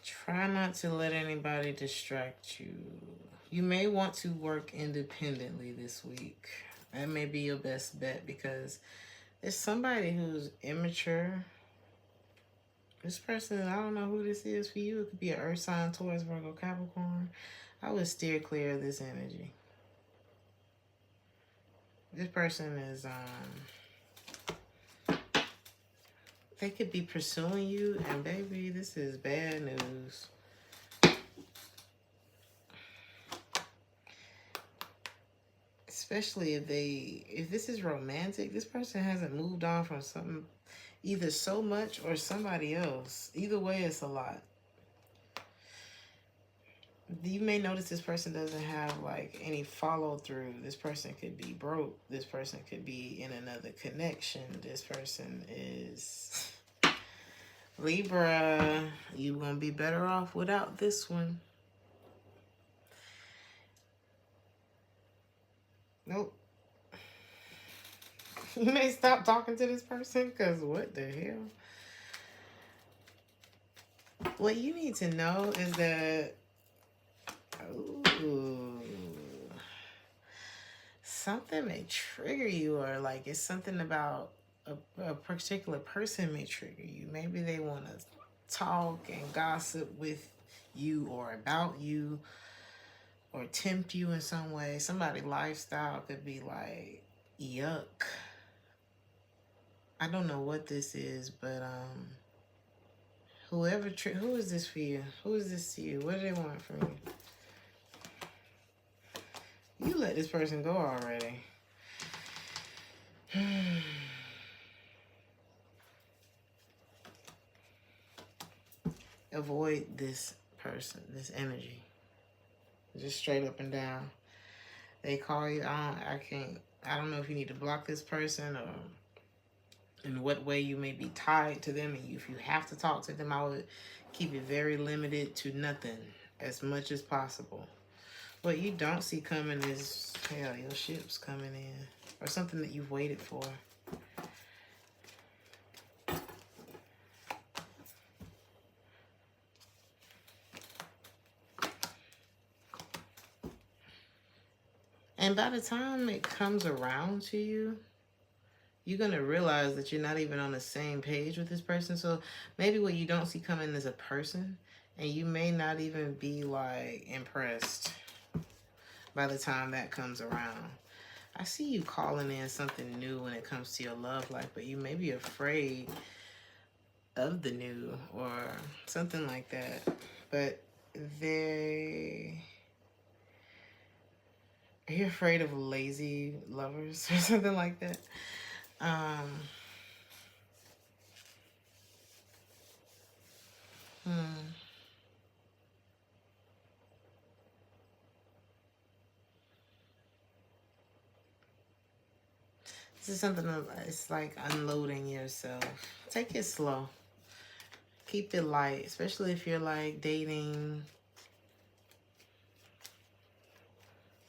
try not to let anybody distract you. You may want to work independently this week. That may be your best bet because there's somebody who's immature. This person, I don't know who this is for you. It could be an earth sign, Taurus, Virgo, Capricorn. I would steer clear of this energy. This person is, they could be pursuing you, and baby, this is bad news. Especially if this is romantic, this person hasn't moved on from something, either so much or somebody else. Either way, it's a lot. You may notice this person doesn't have like any follow through. This person could be broke. This person could be in another connection. This person is Libra. You're going to be better off without this one. Nope. You may stop talking to this person because what the hell? What you need to know is that something may trigger you, or like it's something about a particular person may trigger you. Maybe they want to talk and gossip with you or about you or tempt you in some way. Somebody's lifestyle could be like, yuck. I don't know what this is, but who is this for you? Who is this to you? What do they want from you? You let this person go already. Avoid this person, this energy. Just straight up and down. They call you, I don't know if you need to block this person or in what way you may be tied to them. And if you have to talk to them, I would keep it very limited to nothing as much as possible. What you don't see coming is, hell, your ship's coming in. Or something that you've waited for. And by the time it comes around to you, you're going to realize that you're not even on the same page with this person. So maybe what you don't see coming is a person. And you may not even be, like, impressed by the time that comes around. I see you calling in something new when it comes to your love life, but you may be afraid of the new or something like that. But are you afraid of lazy lovers or something like that? This is something that it's like unloading yourself. Take it slow. Keep it light, especially if you're like dating.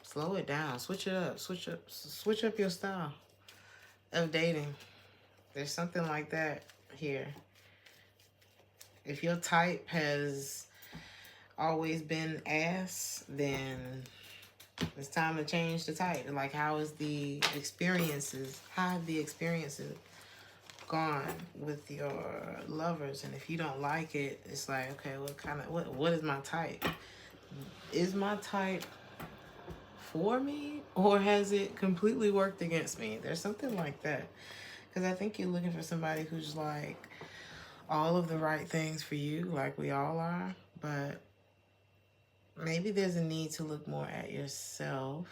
Slow it down. Switch it up. Switch up your style of dating. There's something like that here. If your type has always been ass, then it's time to change the type. Like, how have the experiences gone with your lovers? And if you don't like it, it's like, okay, what is my type? Is my type for me, or has it completely worked against me? There's something like that. Because I think you're looking for somebody who's like all of the right things for you, like we all are, But maybe there's a need to look more at yourself.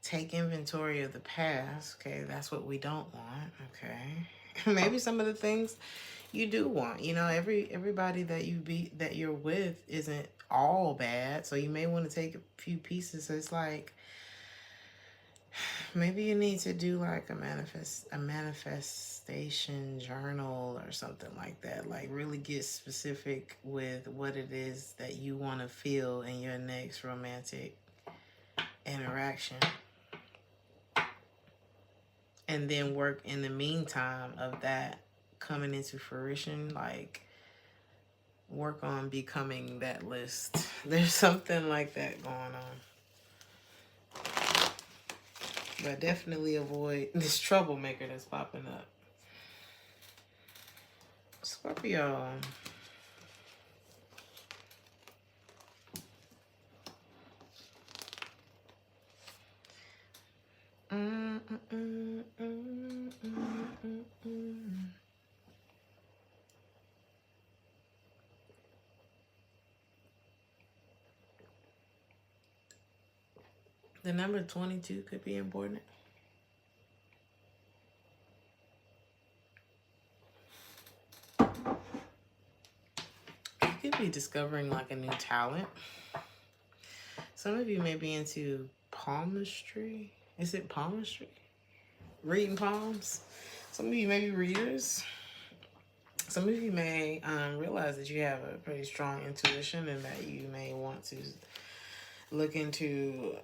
Take inventory of the past. Okay, that's what we don't want. Okay. Maybe some of the things you do want. You know, everybody that you're with isn't all bad. So you may want to take a few pieces. So it's like maybe you need to do like a manifestation journal or something like that. Like really get specific with what it is that you want to feel in your next romantic interaction. And then work in the meantime of that coming into fruition, like work on becoming that list. There's something like that going on. But definitely avoid this troublemaker that's popping up. Scorpio. The number 22 could be important. You could be discovering like a new talent. Some of you may be into palmistry. Is it palmistry? Reading palms. Some of you may be readers. Some of you may realize that you have a pretty strong intuition and that you may want to look into,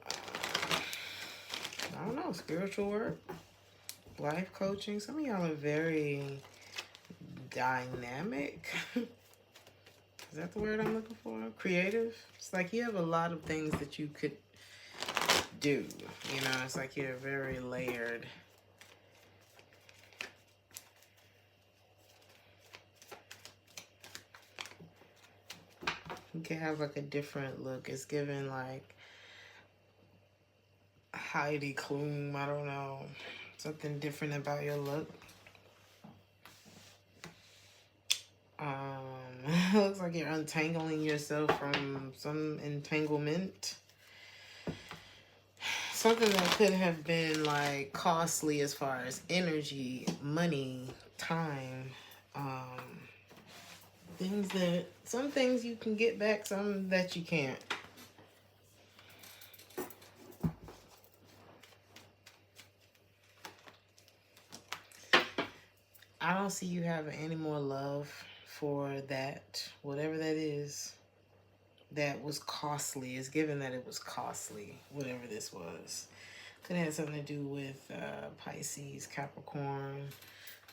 I don't know, spiritual work, life coaching. Some of y'all are very dynamic. Is that the word I'm looking for? Creative. It's like you have a lot of things that you could do. You know, it's like you're very layered. You can have like a different look. It's given like Heidi Klum. I don't know. Something different about your look. It looks like you're untangling yourself from some entanglement. Something that could have been like costly as far as energy, money, time. Some things you can get back, some that you can't. I don't see you having any more love for that, whatever that is, that was costly. It's given that it was costly, whatever this was. Could have had something to do with Pisces, Capricorn,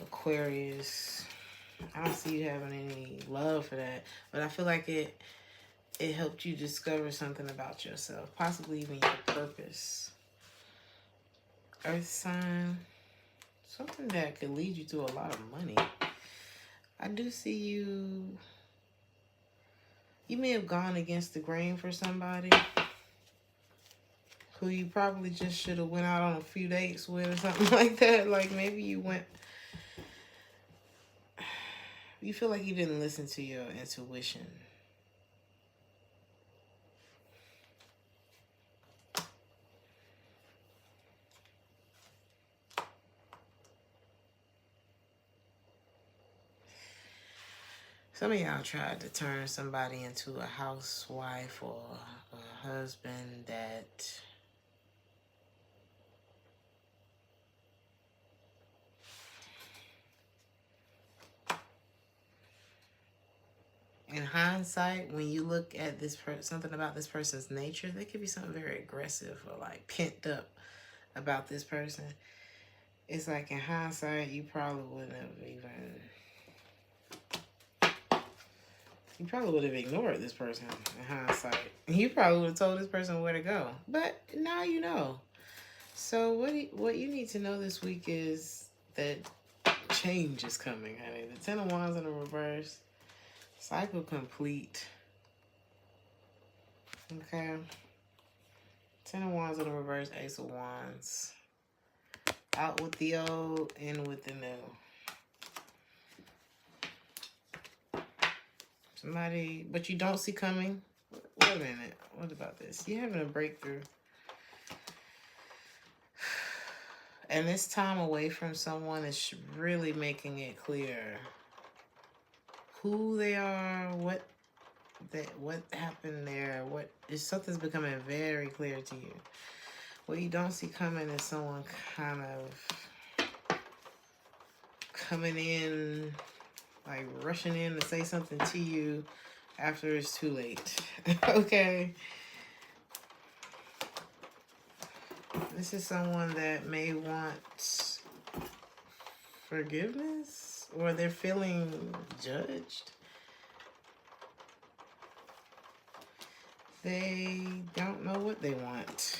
Aquarius. I don't see you having any love for that, but I feel like it helped you discover something about yourself, possibly even your purpose. Earth sign, something that could lead you to a lot of money. I do see you may have gone against the grain for somebody who you probably just should have went out on a few dates with or something like that. Like maybe you feel like you didn't listen to your intuition. Some of y'all tried to turn somebody into a housewife or a husband that in hindsight, when you look at this something about this person's nature, there could be something very aggressive or like pent up about this person. It's like in hindsight, you probably wouldn't have ignored this person in hindsight. You probably would have told this person where to go. But now you know. So what you need to know this week is that change is coming, honey. The Ten of Wands in the reverse. Cycle complete. Okay. Ten of Wands in the reverse, Ace of Wands. Out with the old, in with the new. Somebody, but you don't see coming. Wait a minute. What about this? You're having a breakthrough. And this time away from someone is really making it clear who they are, what happened there, what is something's becoming very clear to you. What you don't see coming is someone kind of coming in, like rushing in to say something to you after it's too late. Okay. This is someone that may want forgiveness, or they're feeling judged. They don't know what they want.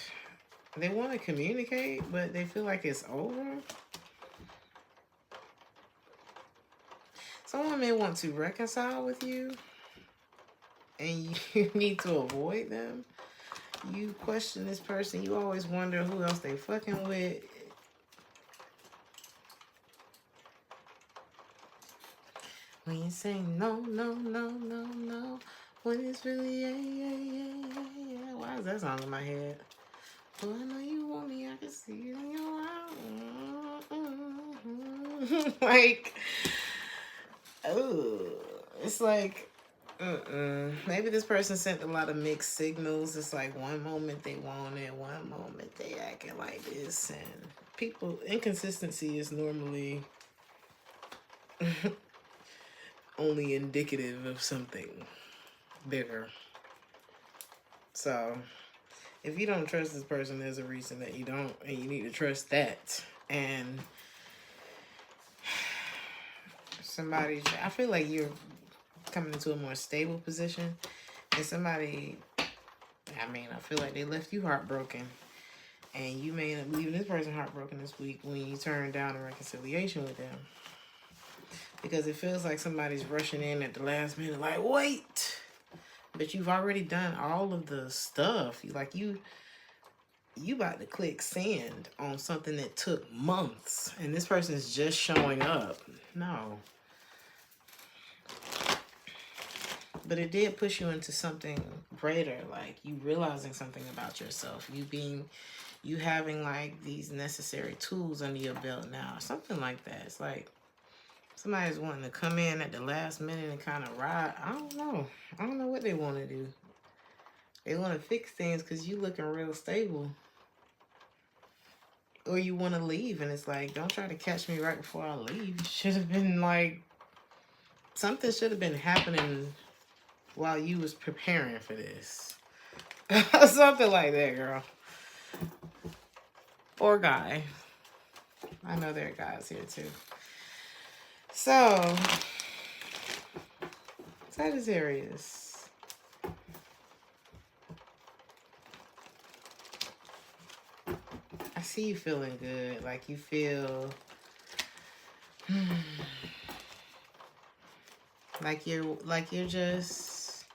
They want to communicate, but they feel like it's over. Someone may want to reconcile with you, and you need to avoid them. You question this person. You always wonder who else they fucking with. When you say no, no, no, no, no, when it's really yeah, yeah, yeah, yeah, yeah. Why is that song in my head? Oh, I know you want me, I can see it in your eyes. Like, oh, it's like, maybe this person sent a lot of mixed signals. It's like one moment they want it, one moment they acting like this, and people, inconsistency is normally only indicative of something bigger. So if you don't trust this person, there's a reason that you don't, and you need to trust that. And somebody, I feel like you're coming into a more stable position, and somebody, I mean, I feel like they left you heartbroken, and you may end up leaving this person heartbroken this week when you turn down a reconciliation with them, because it feels like somebody's rushing in at the last minute, like, wait, but you've already done all of the stuff. Like, you about to click send on something that took months, and this person is just showing up. No. But it did push you into something greater, like you realizing something about yourself, you having like these necessary tools under your belt now, something like that. It's like somebody's wanting to come in at the last minute and kind of ride. I don't know what they want to do. They want to fix things because you looking real stable. Or you want to leave, and it's like, don't try to catch me right before I leave. Should have been like, something should have been happening while you was preparing for this. Something like that, girl. Or guy. I know there are guys here too. So, Sagittarius. I see you feeling good. Like you feel like you're just,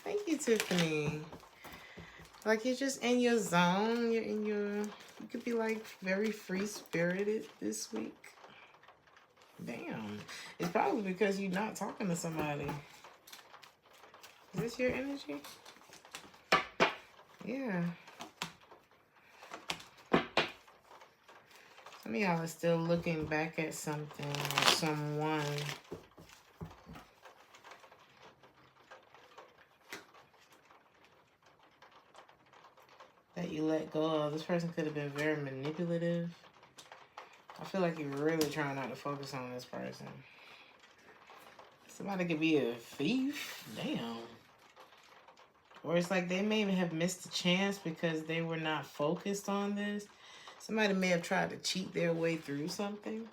thank you, Tiffany. Like you're just in your zone. You could be like very free spirited this week. Damn. It's probably because you're not talking to somebody. Is this your energy? Yeah. Some of y'all are still looking back at something or someone. That you let go of. This person could have been very manipulative. I feel like you're really trying not to focus on this person. Somebody could be a thief. Damn. Or it's like they may have missed a chance because they were not focused on this. Somebody may have tried to cheat their way through something.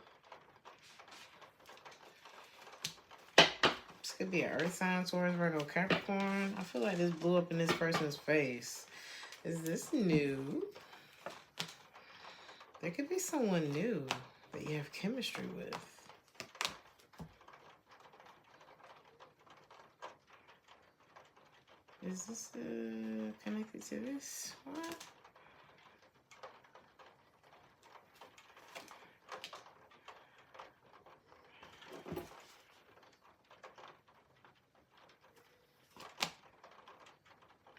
This could be an earth sign, Taurus, Virgo, Capricorn. I feel like this blew up in this person's face. Is this new? There could be someone new that you have chemistry with. Is this connected to this? What?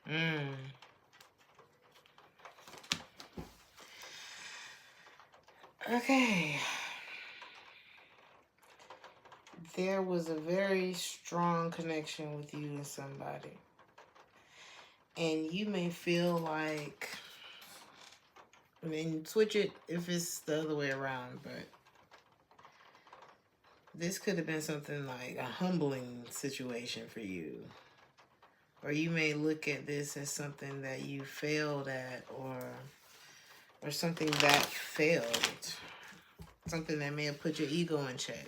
Mm. Okay. There was a very strong connection with you and somebody. And you may feel like, I mean, switch it if it's the other way around, but this could have been something like a humbling situation for you. Or you may look at this as something that you failed at, or something that failed. Something that may have put your ego in check.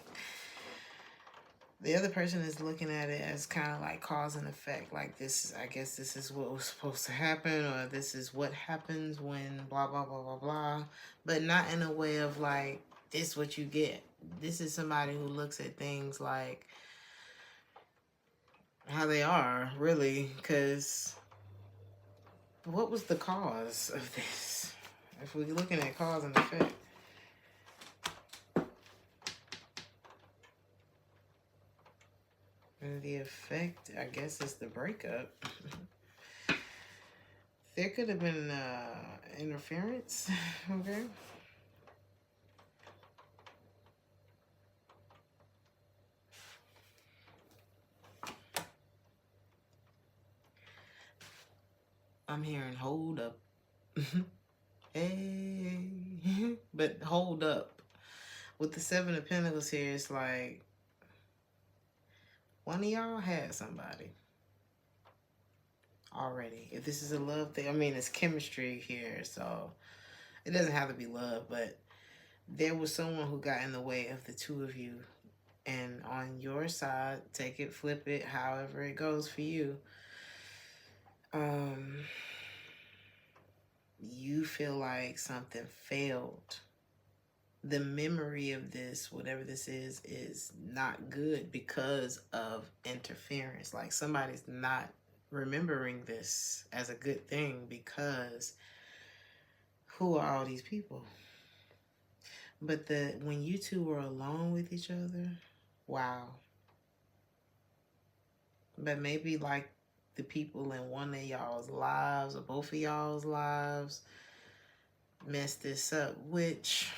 The other person is looking at it as kind of like cause and effect. Like this, I guess this is what was supposed to happen, or this is what happens when blah, blah, blah, blah, blah. But not in a way of like, this what you get. This is somebody who looks at things like how they are, really. Because what was the cause of this? If we're looking at cause and effect. And the effect, I guess, is the breakup. There could have been interference, okay? I'm hearing hold up. Hey. But hold up. With the Seven of Pentacles here, it's like one of y'all had somebody already. If this is a love thing, I mean, it's chemistry here, so it doesn't have to be love, but there was someone who got in the way of the two of you. And on your side, take it, flip it, however it goes for you. You feel like something failed. The memory of this, whatever this is not good because of interference. Like somebody's not remembering this as a good thing because who are all these people? But when you two were alone with each other, wow. But maybe like the people in one of y'all's lives or both of y'all's lives messed this up, which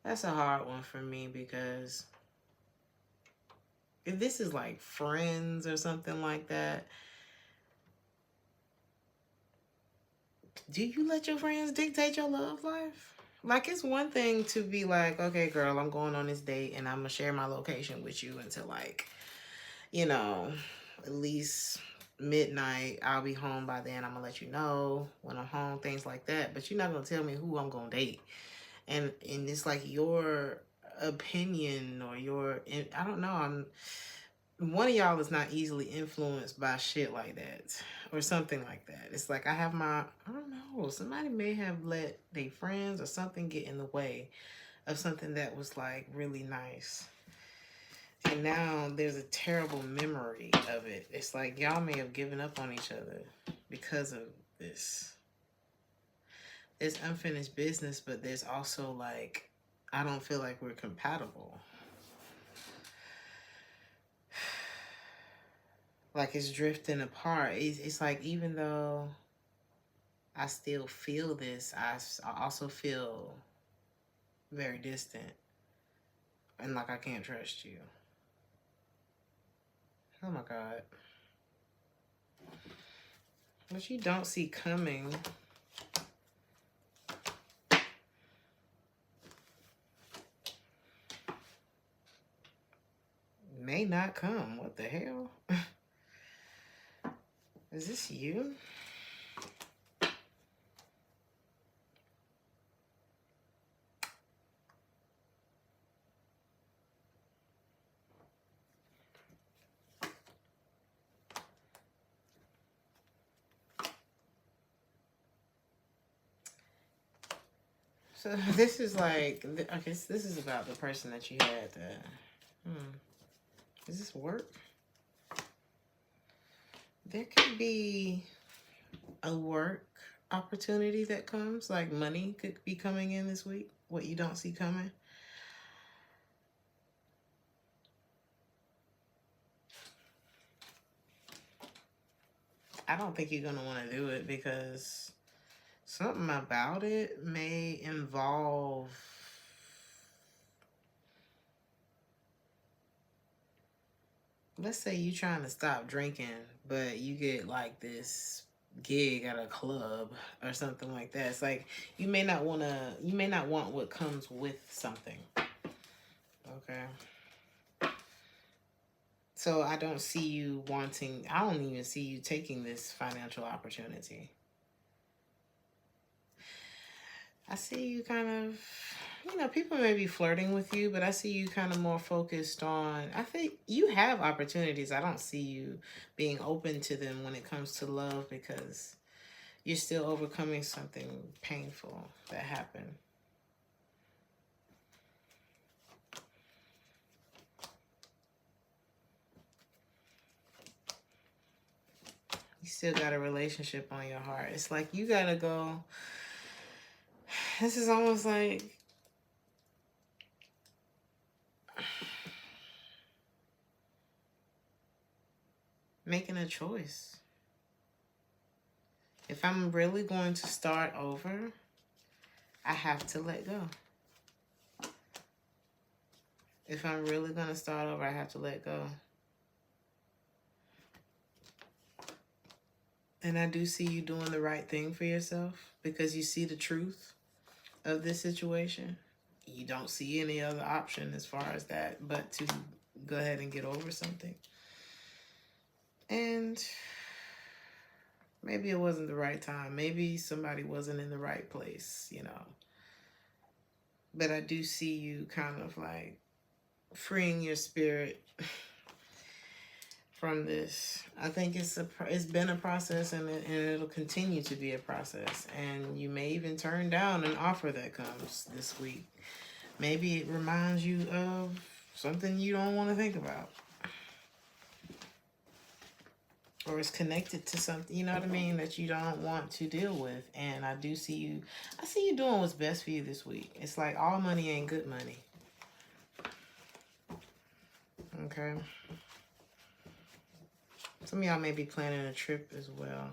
that's a hard one for me, because if this is like friends or something like that, do you let your friends dictate your love life? Like, it's one thing to be like, okay, girl, I'm going on this date and I'm going to share my location with you until like, you know, at least midnight. I'll be home by then. I'm going to let you know when I'm home, things like that. But you're not going to tell me who I'm going to date. And it's like your opinion or I don't know, one of y'all is not easily influenced by shit like that or something like that. It's like I don't know, somebody may have let their friends or something get in the way of something that was like really nice. And now there's a terrible memory of it. It's like y'all may have given up on each other because of this. There's unfinished business, but there's also like, I don't feel like we're compatible. Like it's drifting apart. It's like, even though I still feel this, I also feel very distant. And like I can't trust you. Oh my God. What you don't see coming may not come. What the hell? Is this you? So this is like, I guess this is about the person that you had. Does this work? There could be a work opportunity that comes, like money could be coming in this week, what you don't see coming. I don't think you're going to want to do it because something about it may involve, let's say you trying to stop drinking, but you get like this gig at a club or something like that. It's like you may not want what comes with something. Okay. So I don't see you wanting, I don't even see you taking this financial opportunity. I see you kind of, people may be flirting with you, but I see you kind of more focused on, I think you have opportunities. I don't see you being open to them when it comes to love because you're still overcoming something painful that happened. You still got a relationship on your heart. It's like you gotta go. This is almost like making a choice. If I'm really going to start over, I have to let go. If I'm really going to start over, I have to let go. And I do see you doing the right thing for yourself because you see the truth of this situation. You don't see any other option as far as that but to go ahead and get over something. And maybe it wasn't the right time. Maybe somebody wasn't in the right place, But I do see you kind of like freeing your spirit from this. I think it's been a process, and it'll continue to be a process. And you may even turn down an offer that comes this week. Maybe it reminds you of something you don't want to think about. Or it's connected to something, you know what I mean, that you don't want to deal with. And I see you doing what's best for you this week. It's like all money ain't good money. Okay. Some of y'all may be planning a trip as well.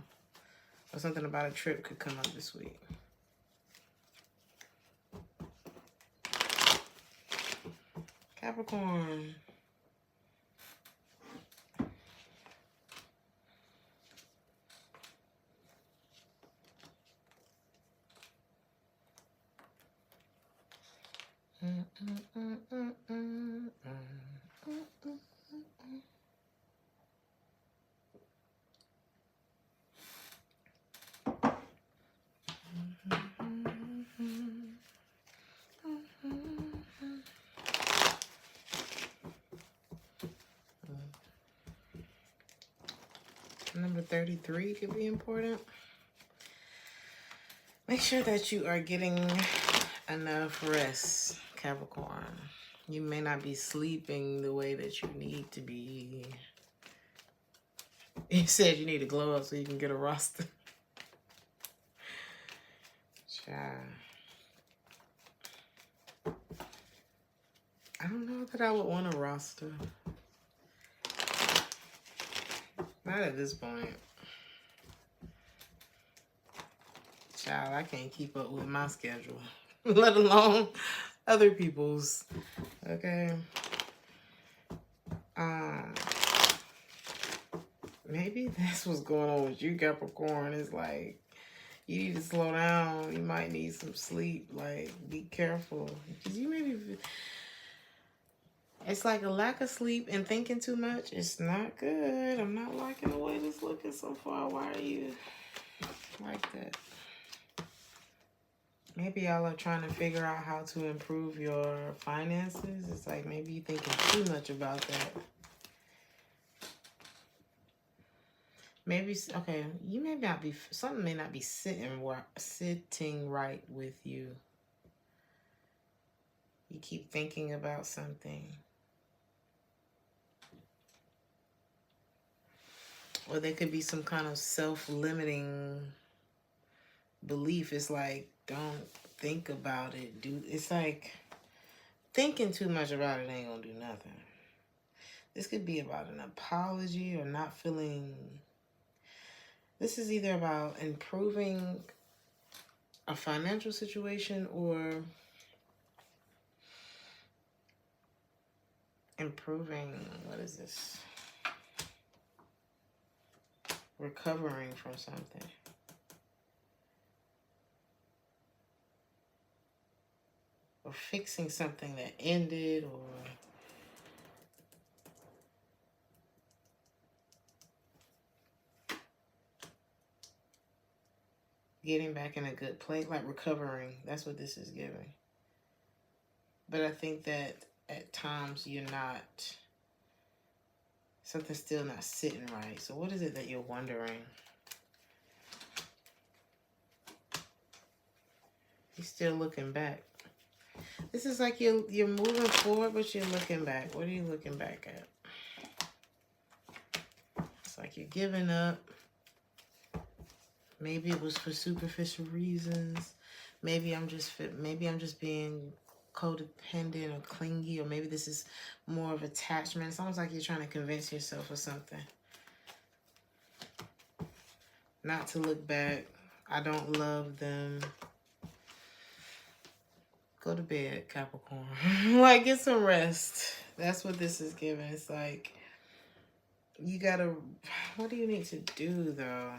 Or something about a trip could come up this week. Capricorn. Number 33 could be important. Make sure that you are getting enough rest, Capricorn. You may not be sleeping the way that you need to be. You said you need to glow up so you can get a roster. Child. I don't know that I would want a roster. Not at this point. Child, I can't keep up with my schedule, let alone other people's. Okay. Maybe that's what's going on with you, Capricorn. It's like you need to slow down. You might need some sleep. Like, be careful. Because you may be... It's like a lack of sleep and thinking too much. It's not good. I'm not liking the way this looking so far. Why are you like that? Maybe y'all are trying to figure out how to improve your finances. It's like maybe you're thinking too much about that. Maybe, okay, you may not be, something may not be sitting right with you. You keep thinking about something. Or there could be some kind of self-limiting belief. It's like, don't think about it. It's like thinking too much about it ain't gonna do nothing. This could be about an apology or not feeling This is either about improving a financial situation or improving, what is this? Recovering from something. Or fixing something that ended, or getting back in a good place, like recovering. That's what this is giving. But I think that at times you're not, something's still not sitting right. So what is it that you're wondering? You're still looking back. This is like you're moving forward, but you're looking back. What are you looking back at? It's like you're giving up. Maybe it was for superficial reasons. Maybe I'm just being codependent or clingy, or maybe this is more of attachment. It's almost like you're trying to convince yourself of something. Not to look back. I don't love them. Go to bed, Capricorn. Like, get some rest. That's what this is giving. It's like, you gotta, what do you need to do, though?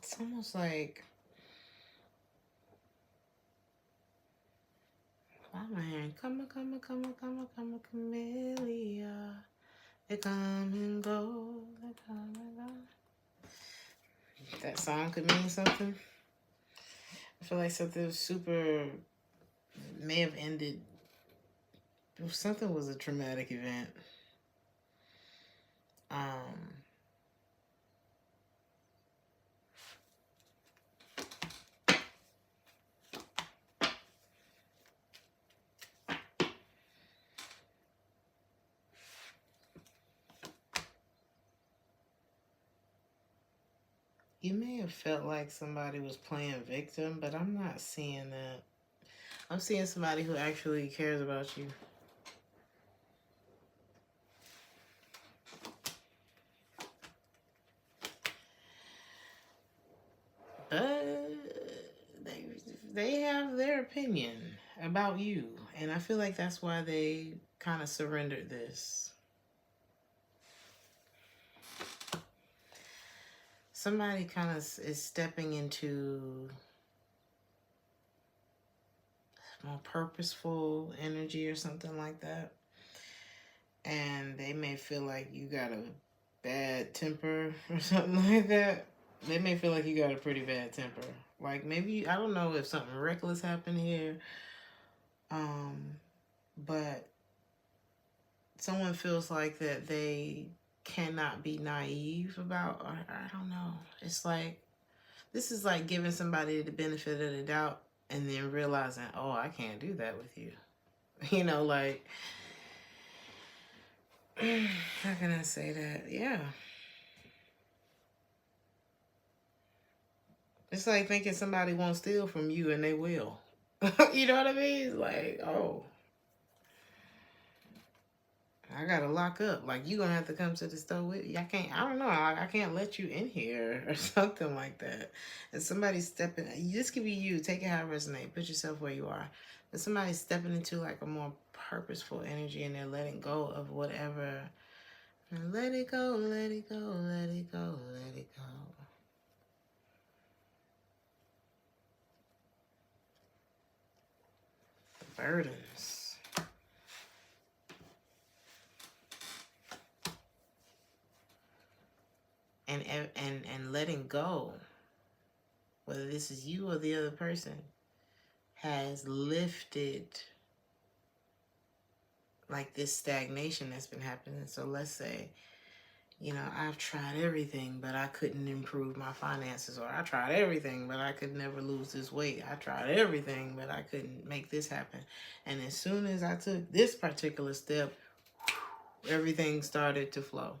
It's almost like, why am I hearing, come, camellia. They come and go, they come and go. That song could mean something. I feel like something super may have ended. Something was a traumatic event. You may have felt like somebody was playing victim, but I'm not seeing that. I'm seeing somebody who actually cares about you. But they have their opinion about you. And I feel like that's why they kind of surrendered this. Somebody kind of is stepping into more purposeful energy or something like that. And they may feel like you got a bad temper or something like that. They may feel like you got a pretty bad temper. Like maybe, I don't know if something reckless happened here. But someone feels like that they cannot be naive about, or I don't know. It's like, this is like giving somebody the benefit of the doubt and then realizing, oh, I can't do that with you. You know, like, how can I say that? Yeah. It's like thinking somebody won't steal from you and they will. You know what I mean? It's like, oh, I gotta lock up. Like, you gonna have to come to the store with me. I don't know. I can't let you in here or something like that. And somebody's stepping, this could be you. Take it how it resonates. Put yourself where you are. But somebody's stepping into like a more purposeful energy and they're letting go of whatever. Let it go, let it go, let it go, let it go. The burdens. And letting go, whether this is you or the other person, has lifted like this stagnation that's been happening. So let's say, you know, I've tried everything, but I couldn't improve my finances, or I tried everything, but I could never lose this weight. I tried everything, but I couldn't make this happen. And as soon as I took this particular step, everything started to flow.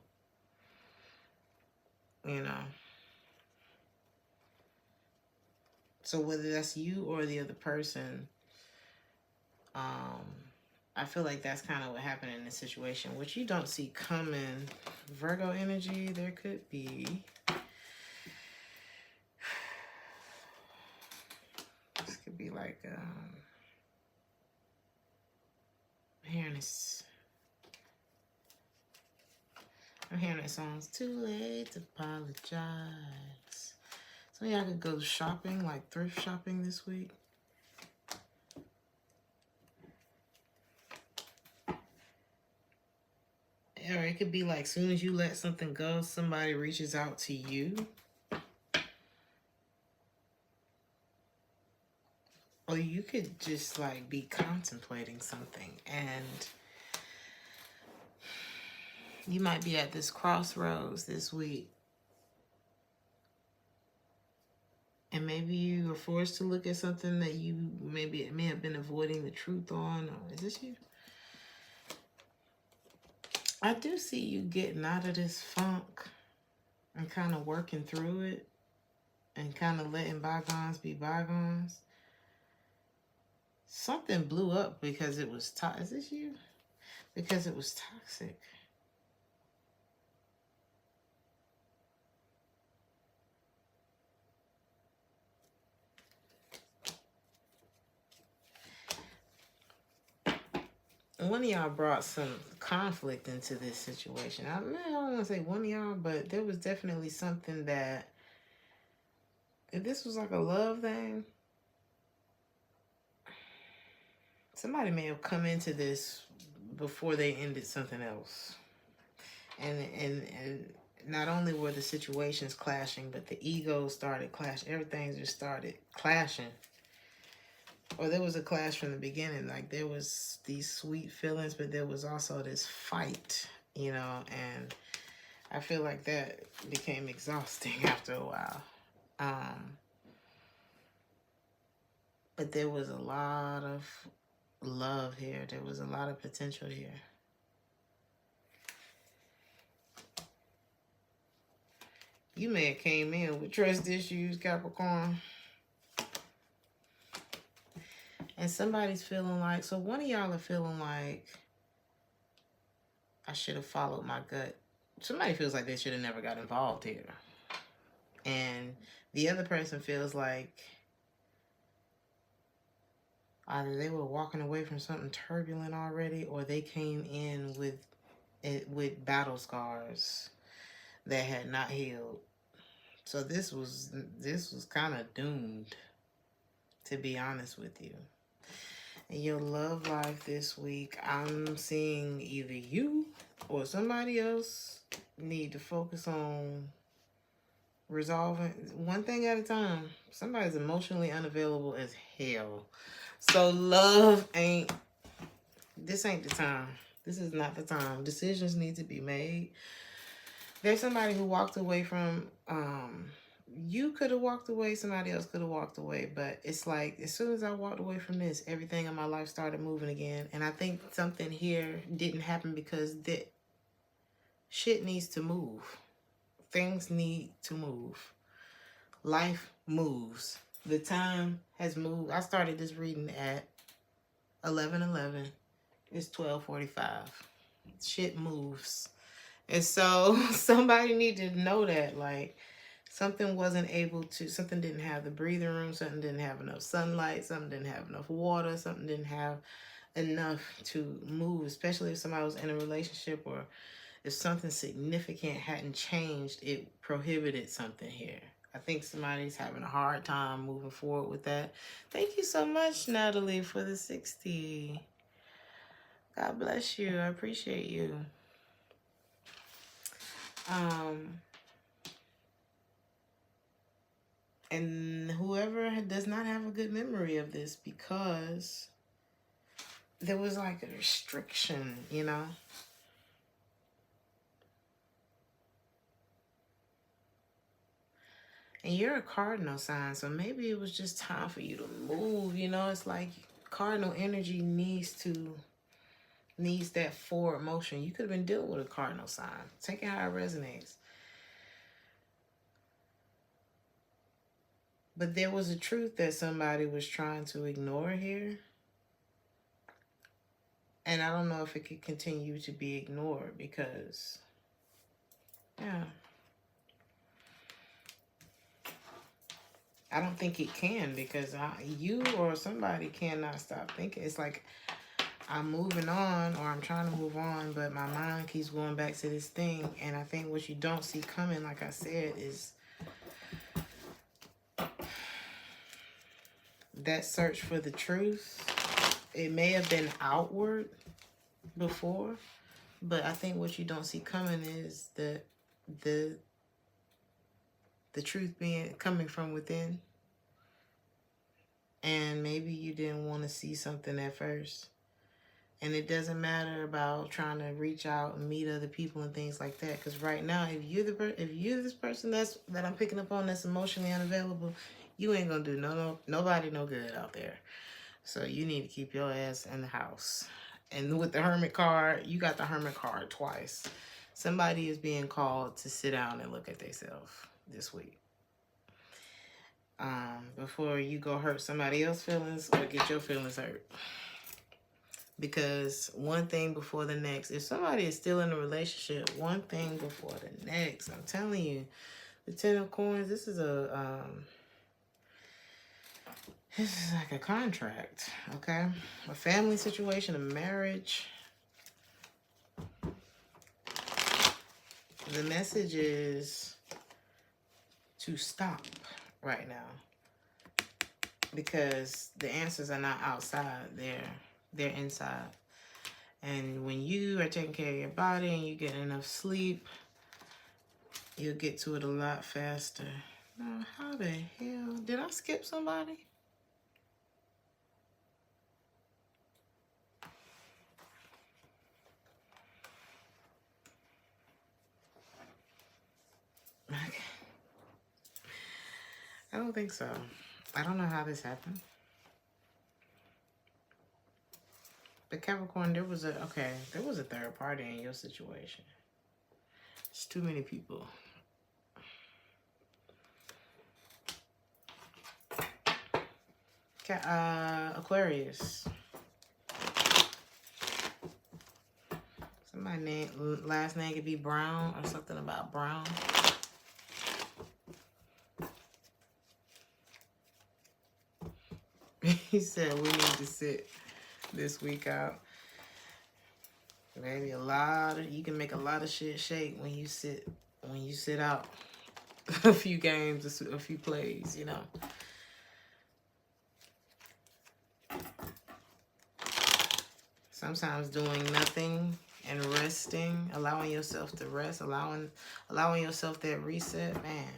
you know. So whether that's you or the other person, I feel like that's kind of what happened in this situation, which you don't see coming. Virgo energy, there could be. This could be like, hearing this. I'm hearing that song. It's too late to apologize. So y'all could go shopping, like thrift shopping this week. Or it could be like soon as you let something go, somebody reaches out to you. Or you could just like be contemplating something, and you might be at this crossroads this week. And maybe you are forced to look at something that you maybe may have been avoiding the truth on. Or is this you? I do see you getting out of this funk and kind of working through it and kind of letting bygones be bygones. Something blew up because it was toxic. Is this you? Because it was toxic. One of y'all brought some conflict into this situation. I don't want to say one of y'all, but there was definitely something that, if this was like a love thing, somebody may have come into this before they ended something else. And not only were the situations clashing, but the egos started clashing. Everything just started clashing. Or there was a clash from the beginning. Like there was these sweet feelings, but there was also this fight, you know, and I feel like that became exhausting after a while. But there was a lot of love here. There was a lot of potential here. You may have came in with trust issues, Capricorn. And somebody's feeling like, so one of y'all are feeling like, I should have followed my gut. Somebody feels like they should have never got involved here. And the other person feels like either they were walking away from something turbulent already, or they came in with battle scars that had not healed. So this was kind of doomed, to be honest with you. In your love life this week, I'm seeing either you or somebody else need to focus on resolving one thing at a time. Somebody's emotionally unavailable as hell. So love this ain't the time. This is not the time. Decisions need to be made. There's somebody who walked away from, you could have walked away, somebody else could have walked away, but it's like, as soon as I walked away from this, everything in my life started moving again. And I think something here didn't happen because that shit needs to move. Things need to move. Life moves. The time has moved. I started this reading at 11:11. It's 12:45. Shit moves. And so somebody needed to know that, like, something didn't have the breathing room, something didn't have enough sunlight, something didn't have enough water, something didn't have enough to move, especially if somebody was in a relationship or if something significant hadn't changed, it prohibited something here. I think somebody's having a hard time moving forward with that. Thank you so much, Natalie, for the 60. God bless you. I appreciate you. And whoever does not have a good memory of this, because there was like a restriction, you know? And you're a cardinal sign, so maybe it was just time for you to move, you know? It's like cardinal energy needs that forward motion. You could have been dealing with a cardinal sign. Take it how it resonates. But there was a truth that somebody was trying to ignore here. And I don't know if it could continue to be ignored because, yeah, I don't think it can, because you or somebody cannot stop thinking. It's like I'm moving on, or I'm trying to move on, but my mind keeps going back to this thing. And I think what you don't see coming, like I said, is that search for the truth. It may have been outward before, but I think what you don't see coming is the truth coming from within. And maybe you didn't want to see something at first. And it doesn't matter about trying to reach out and meet other people and things like that. Because right now, if you're this person that I'm picking up on that's emotionally unavailable, you ain't gonna do nobody no good out there. So you need to keep your ass in the house. And with the Hermit card, you got the Hermit card twice. Somebody is being called to sit down and look at themselves this week. Before you go hurt somebody else's feelings or get your feelings hurt. Because one thing before the next. If somebody is still in a relationship, one thing before the next. I'm telling you, the Ten of Coins, this is like a contract, okay? A family situation, a marriage. The message is to stop right now, because the answers are not outside, they're inside. And when you are taking care of your body and you get enough sleep, you'll get to it a lot faster. Now, how the hell did I skip somebody? Okay. I don't think so. I don't know how this happened. But Capricorn, there was a third party in your situation. It's too many people. Aquarius. Somebody's last name could be Brown or something about Brown. He said we need to sit this week out. Maybe you can make a lot of shit shake when you sit out a few games, a few plays, you know. Sometimes doing nothing and resting, allowing yourself to rest, allowing yourself that reset, man.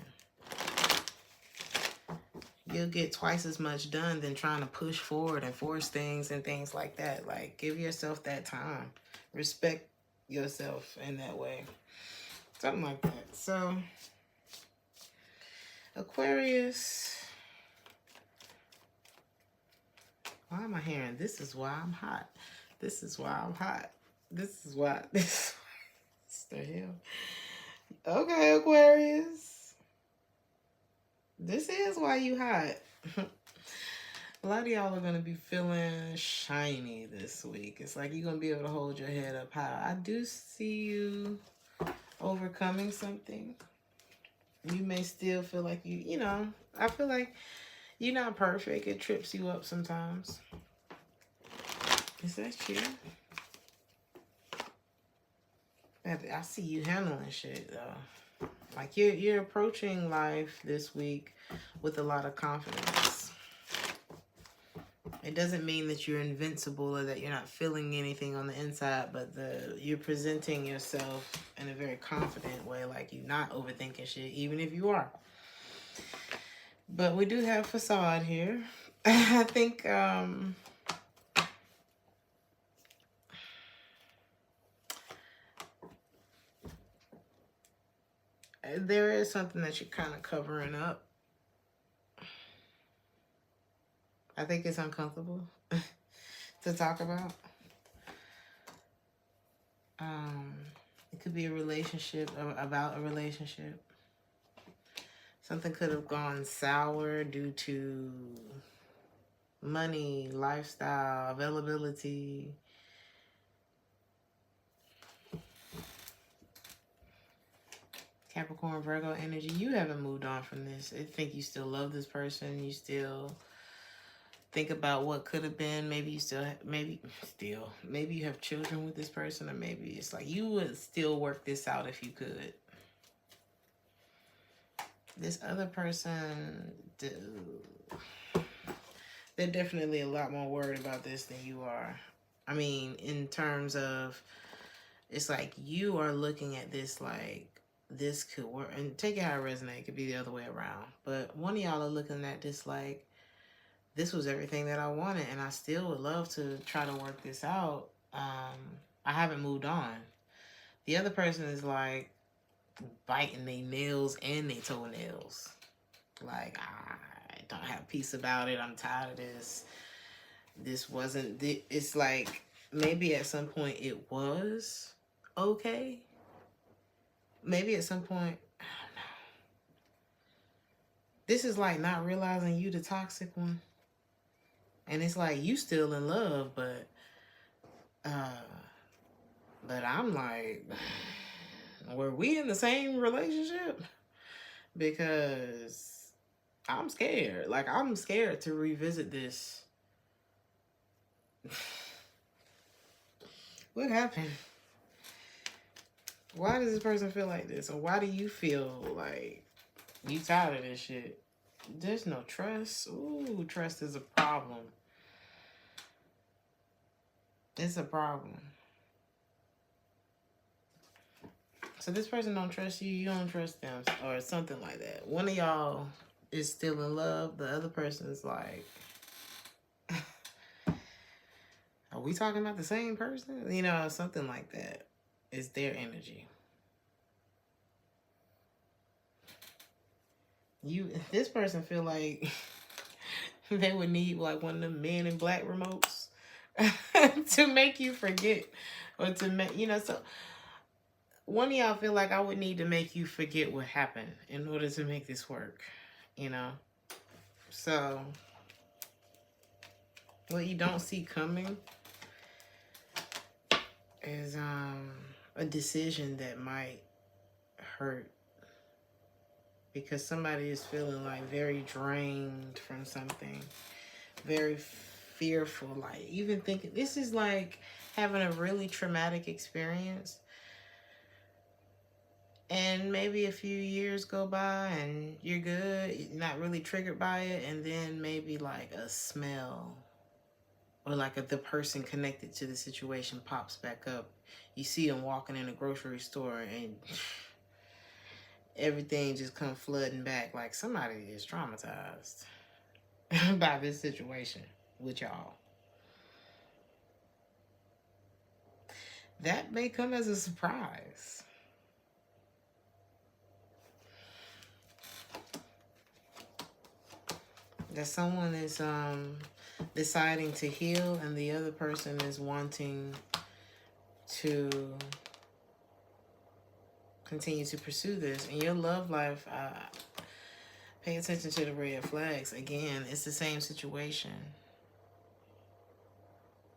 You'll get twice as much done than trying to push forward and force things and things like that. Like, give yourself that time. Respect yourself in that way. Something like that. So, Aquarius. Why am I hearing, this is why I'm hot? This is why I'm hot. This is why. This the hell. Okay, Aquarius. This is why you hot. A lot of y'all are going to be feeling shiny this week. It's like you're going to be able to hold your head up high. I do see you overcoming something. You may still feel like you know, I feel like you're not perfect. It trips you up sometimes. Is that true? I see you handling shit, though. Like, you're approaching life this week with a lot of confidence. It doesn't mean that you're invincible or that you're not feeling anything on the inside, but you're presenting yourself in a very confident way, like you're not overthinking shit, even if you are. But we do have facade here. I think there is something that you're kind of covering up. I think it's uncomfortable to talk about. It could be a relationship, about a relationship. Something could have gone sour due to money, lifestyle, availability. Capricorn, Virgo energy. You haven't moved on from this. I think you still love this person. You still think about what could have been. Maybe you still, maybe you have children with this person, or maybe it's like you would still work this out if you could. This other person, they're definitely a lot more worried about this than you are. I mean, in terms of, it's like you are looking at this like, this could work. And take it how it resonates. It could be the other way around. But one of y'all are looking at this like, this was everything that I wanted, and I still would love to try to work this out. I haven't moved on. The other person is like biting their nails and their toenails. Like, I don't have peace about it. I'm tired of this. This wasn't, it's like, maybe at some point it was okay. Maybe at some point, I don't know. This is like not realizing you the toxic one. And it's like you still in love, but I'm like, were we in the same relationship? Because I'm scared. Like, I'm scared to revisit this. What happened? Why does this person feel like this? Or why do you feel like you tired of this shit? There's no trust. Ooh, trust is a problem. It's a problem. So this person don't trust you, you don't trust them, or something like that. One of y'all is still in love. The other person is like, are we talking about the same person? You know, something like that. It's their energy. This person feel like they would need like one of them Men in Black remotes to make you forget, or to make, you know, so one of y'all feel like I would need to make you forget what happened in order to make this work, you know? So what you don't see coming is a decision that might hurt, because somebody is feeling like very drained from something, very fearful, like even thinking this is like having a really traumatic experience, and maybe a few years go by and you're good, you're not really triggered by it, and then maybe like a smell or like the person connected to the situation pops back up. You see them walking in a grocery store and everything just comes flooding back. Like somebody is traumatized by this situation with y'all. That may come as a surprise. That someone is deciding to heal and the other person is wanting to continue to pursue this. In your love life, pay attention to the red flags. Again, it's the same situation.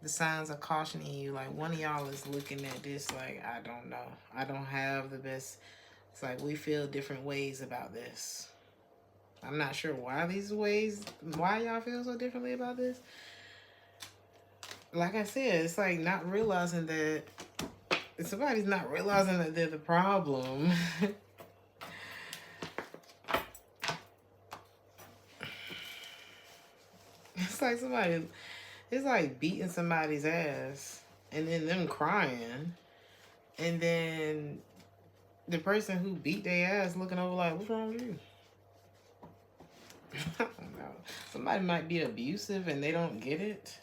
The signs are cautioning you. Like one of y'all is looking at this like, I don't know. I don't have the best. It's like we feel different ways about this. I'm not sure why y'all feel so differently about this. Like I said, it's like not realizing that somebody's not realizing that they're the problem. It's like it's like beating somebody's ass and then them crying. And then the person who beat their ass looking over like, what's wrong with you? I don't know. Somebody might be abusive and they don't get it.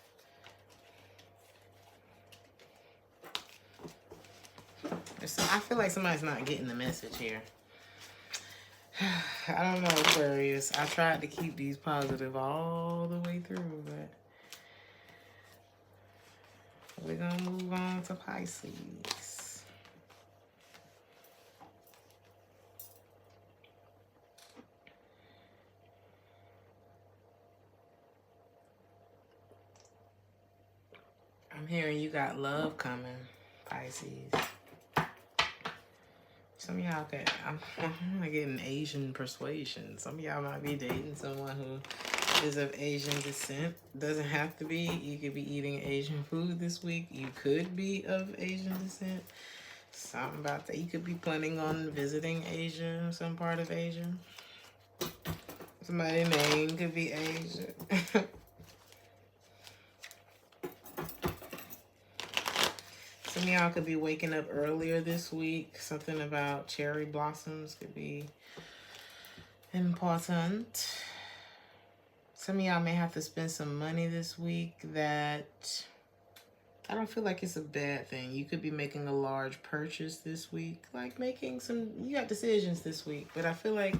I feel like somebody's not getting the message here. I don't know, Aquarius. I tried to keep these positive all the way through, but we're going to move on to Pisces. I'm hearing you got love coming, Pisces. Some of y'all could, I'm getting Asian persuasion. Some of y'all might be dating someone who is of Asian descent. Doesn't have to be. You could be eating Asian food this week. You could be of Asian descent. Something about that. You could be planning on visiting Asia, some part of Asia. Somebody's name could be Asia. Some of y'all could be waking up earlier this week. Something about cherry blossoms could be important. Some of y'all may have to spend some money this week that I don't feel like it's a bad thing. You could be making a large purchase this week. Like making some, you got decisions this week. But I feel like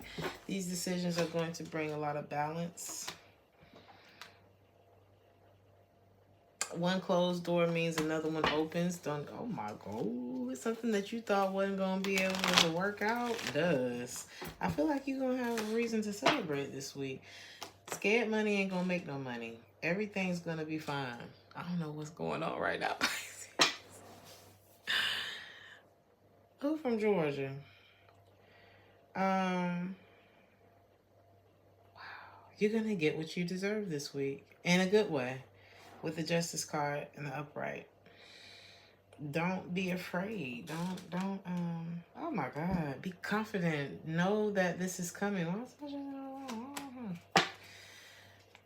these decisions are going to bring a lot of balance. One closed door means another one opens. Don't, oh my God, it's something that you thought wasn't going to be able to work out does. I feel like you're going to have a reason to celebrate this week. Scared money ain't going to make no money. Everything's going to be fine. I don't know what's going on right now. Who from Georgia? Wow. You're going to get what you deserve this week in a good way. With the Justice card and the upright. Don't be afraid. Don't, oh my God. Be confident. Know that this is coming.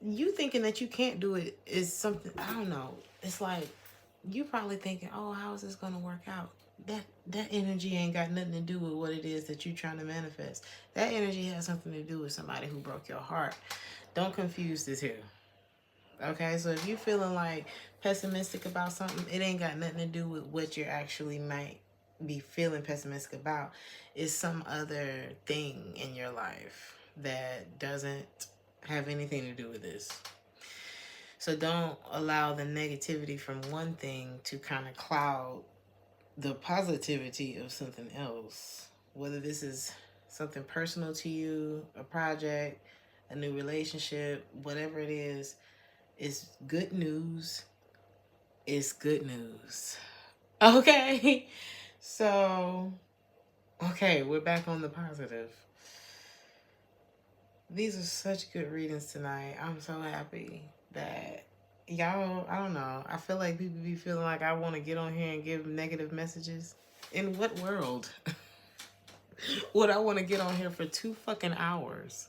You thinking that you can't do it is something, I don't know. It's like, you probably thinking, oh, how is this going to work out? That energy ain't got nothing to do with what it is that you're trying to manifest. That energy has something to do with somebody who broke your heart. Don't confuse this here. Okay, so if you're feeling like pessimistic about something, it ain't got nothing to do with what you actually might be feeling pessimistic about. It's some other thing in your life that doesn't have anything to do with this. So don't allow the negativity from one thing to kind of cloud the positivity of something else. Whether this is something personal to you, a project, a new relationship, whatever it is. It's good news. It's good news. Okay. So, okay, we're back on the positive. These are such good readings tonight. I'm so happy that y'all, I don't know. I feel like people be feeling like I want to get on here and give negative messages. In what world would I want to get on here for 2 fucking hours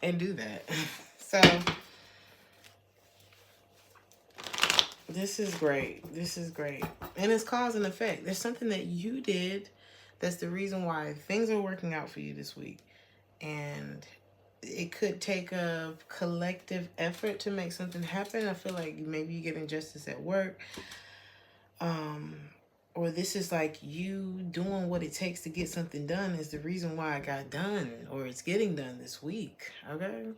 and do that? So, this is great. This is great. And it's cause and effect. There's something that you did that's the reason why things are working out for you this week. And it could take a collective effort to make something happen. I feel like maybe you're getting justice at work. Or this is like you doing what it takes to get something done is the reason why it got done. Or it's getting done this week. Okay?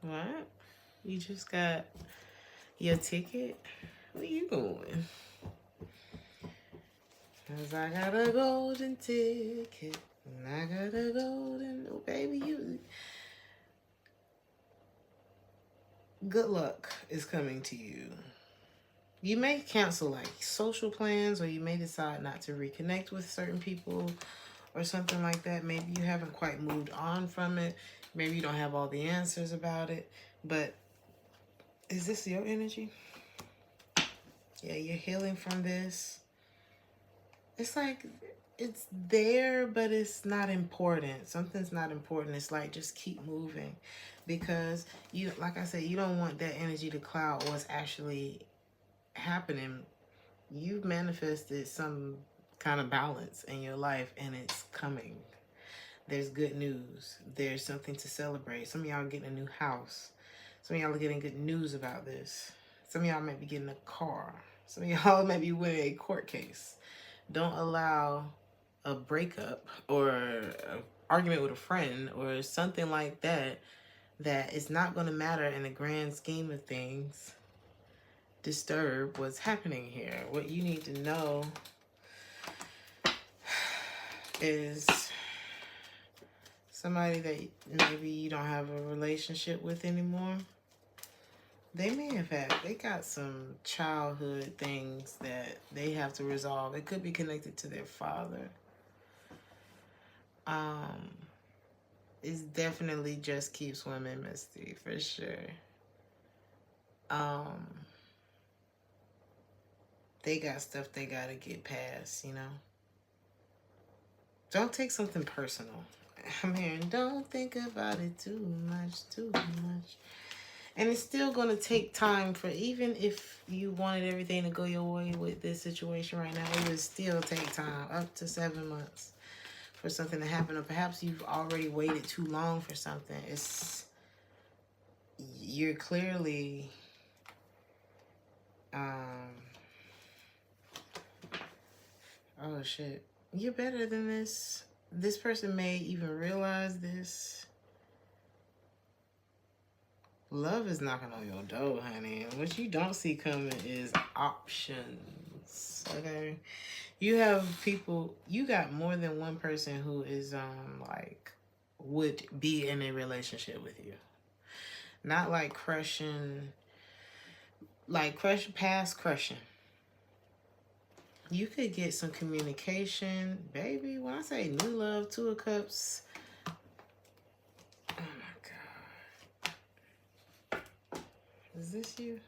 What? You just got your ticket? Where you going? 'Cause I got a golden ticket. And I got a golden... Oh, baby, you... Good luck is coming to you. You may cancel, like, social plans, or you may decide not to reconnect with certain people or something like that. Maybe you haven't quite moved on from it. Maybe you don't have all the answers about it. But is this your energy? Yeah, you're healing from this. It's like it's there, but it's not important. Something's not important. It's like just keep moving, because you, like I said, you don't want that energy to cloud what's actually happening. You've manifested some kind of balance in your life, and it's coming. There's good news. There's something to celebrate. Some of y'all are getting a new house. Some of y'all are getting good news about this. Some of y'all might be getting a car. Some of y'all might be winning a court case. Don't allow a breakup or an argument with a friend or something like that that is not going to matter in the grand scheme of things disturb what's happening here. What you need to know is somebody that maybe you don't have a relationship with anymore. They got some childhood things that they have to resolve. It could be connected to their father. It definitely just keeps women misty, for sure. They got stuff they gotta get past, you know? Don't take something personal. I'm hearing, don't think about it too much. And it's still going to take time for, even if you wanted everything to go your way with this situation right now, it would still take time, up to 7 months, for something to happen. Or perhaps you've already waited too long for something. You're clearly, oh shit, you're better than this. This person may even realize this. Love is knocking on your door, honey. What you don't see coming is options. Okay? You have people, you got more than one person who is like would be in a relationship with you. Not like crushing, past crushing. You could get some communication, baby. When I say new love, 2 of Cups. Oh my God. Is this you?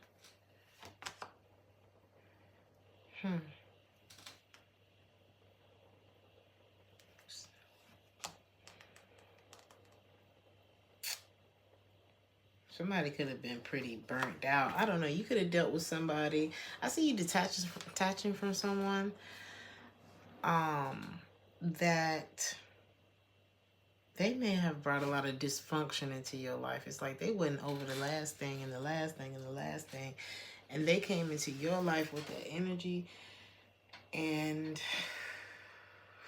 Somebody could have been pretty burnt out. I don't know. You could have dealt with somebody. I see you detaching from someone that they may have brought a lot of dysfunction into your life. It's like they went over the last thing and the last thing and the last thing. And they came into your life with that energy. And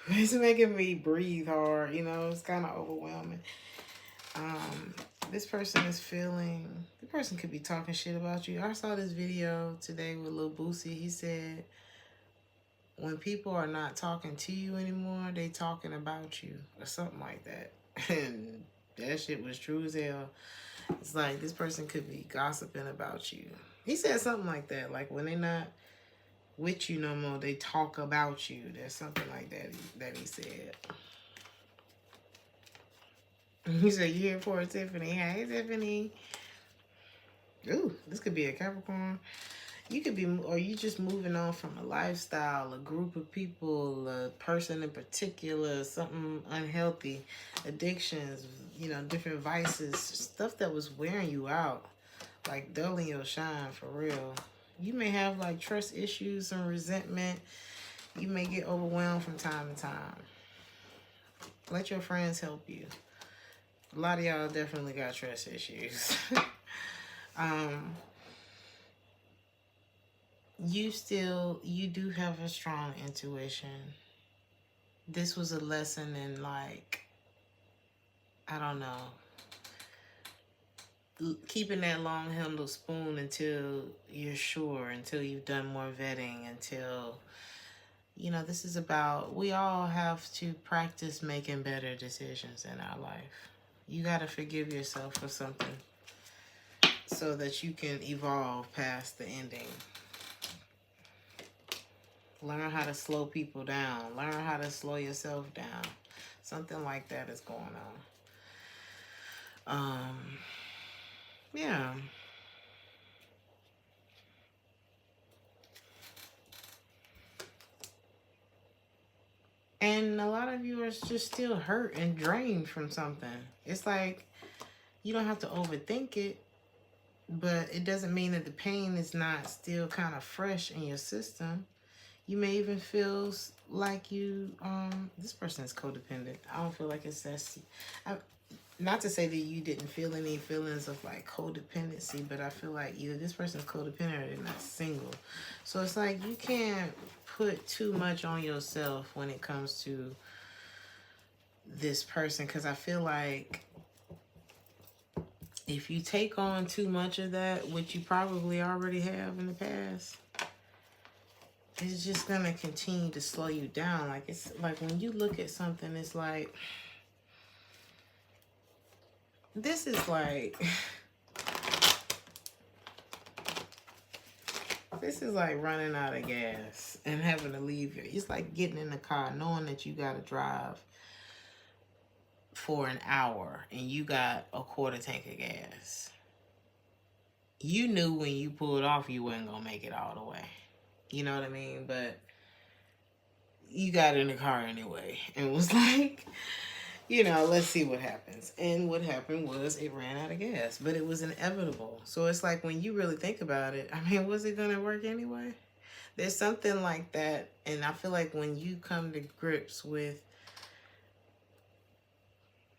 it's making me breathe hard. You know, it's kind of overwhelming. This person is feeling, the person could be talking shit about you. I saw this video today with Lil Boosie. He said, when people are not talking to you anymore, they talking about you or something like that. And that shit was true as hell. It's like this person could be gossiping about you. He said something like that. Like when they not with you no more, they talk about you. There's something like that he said. He said, you here for it, Tiffany? Hey, Tiffany. Ooh, this could be a Capricorn. You could be, or you just moving on from a lifestyle, a group of people, a person in particular, something unhealthy, addictions, you know, different vices, stuff that was wearing you out, like dulling your shine for real. You may have like trust issues and resentment. You may get overwhelmed from time to time. Let your friends help you. A lot of y'all definitely got trust issues. You do have a strong intuition. This was a lesson in, like, I don't know, keeping that long handled spoon until you're sure, until you've done more vetting, until, you know, this is about, we all have to practice making better decisions in our life. You got to forgive yourself for something so that you can evolve past the ending. Learn how to slow people down. Learn how to slow yourself down. Something like that is going on. Yeah. And a lot of you are just still hurt and drained from something. It's like you don't have to overthink it, but it doesn't mean that the pain is not still kind of fresh in your system. You may even feel like you, this person is codependent. I don't feel like it's that. Not to say that you didn't feel any feelings of like codependency, but I feel like either this person's codependent or they're not single. So it's like you can't put too much on yourself when it comes to this person, because I feel like if you take on too much of that, which you probably already have in the past, it's just gonna continue to slow you down. Like, it's like when you look at something, it's like, this is like, this is like running out of gas and having to leave. It's like getting in the car knowing that you got to drive for an hour and you got a quarter tank of gas. You knew when you pulled off you wasn't going to make it all the way. You know what I mean? But you got in the car anyway and was like, you know, let's see what happens. And what happened was it ran out of gas, but it was inevitable. So it's like when you really think about it, I mean, was it going to work anyway? There's something like that. And I feel like when you come to grips with,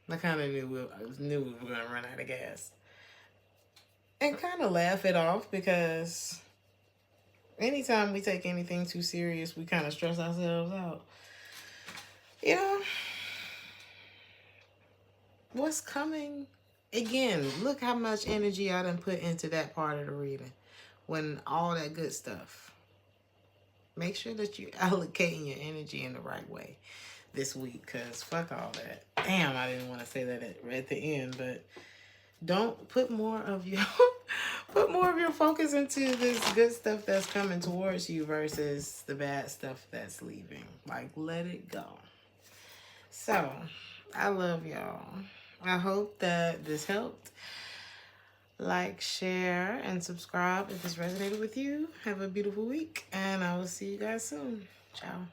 I kind of knew we were going to run out of gas. And kind of laugh it off, because anytime we take anything too serious, we kind of stress ourselves out. You know? What's coming? Again, look how much energy I done put into that part of the reading. When all that good stuff. Make sure that you're allocating your energy in the right way this week, because fuck all that. Damn, I didn't want to say that at the end, but don't put more of your focus into this good stuff that's coming towards you versus the bad stuff that's leaving. Like, let it go. So, I love y'all. I hope that this helped. Like, share, and subscribe if this resonated with you. Have a beautiful week, and I will see you guys soon. Ciao.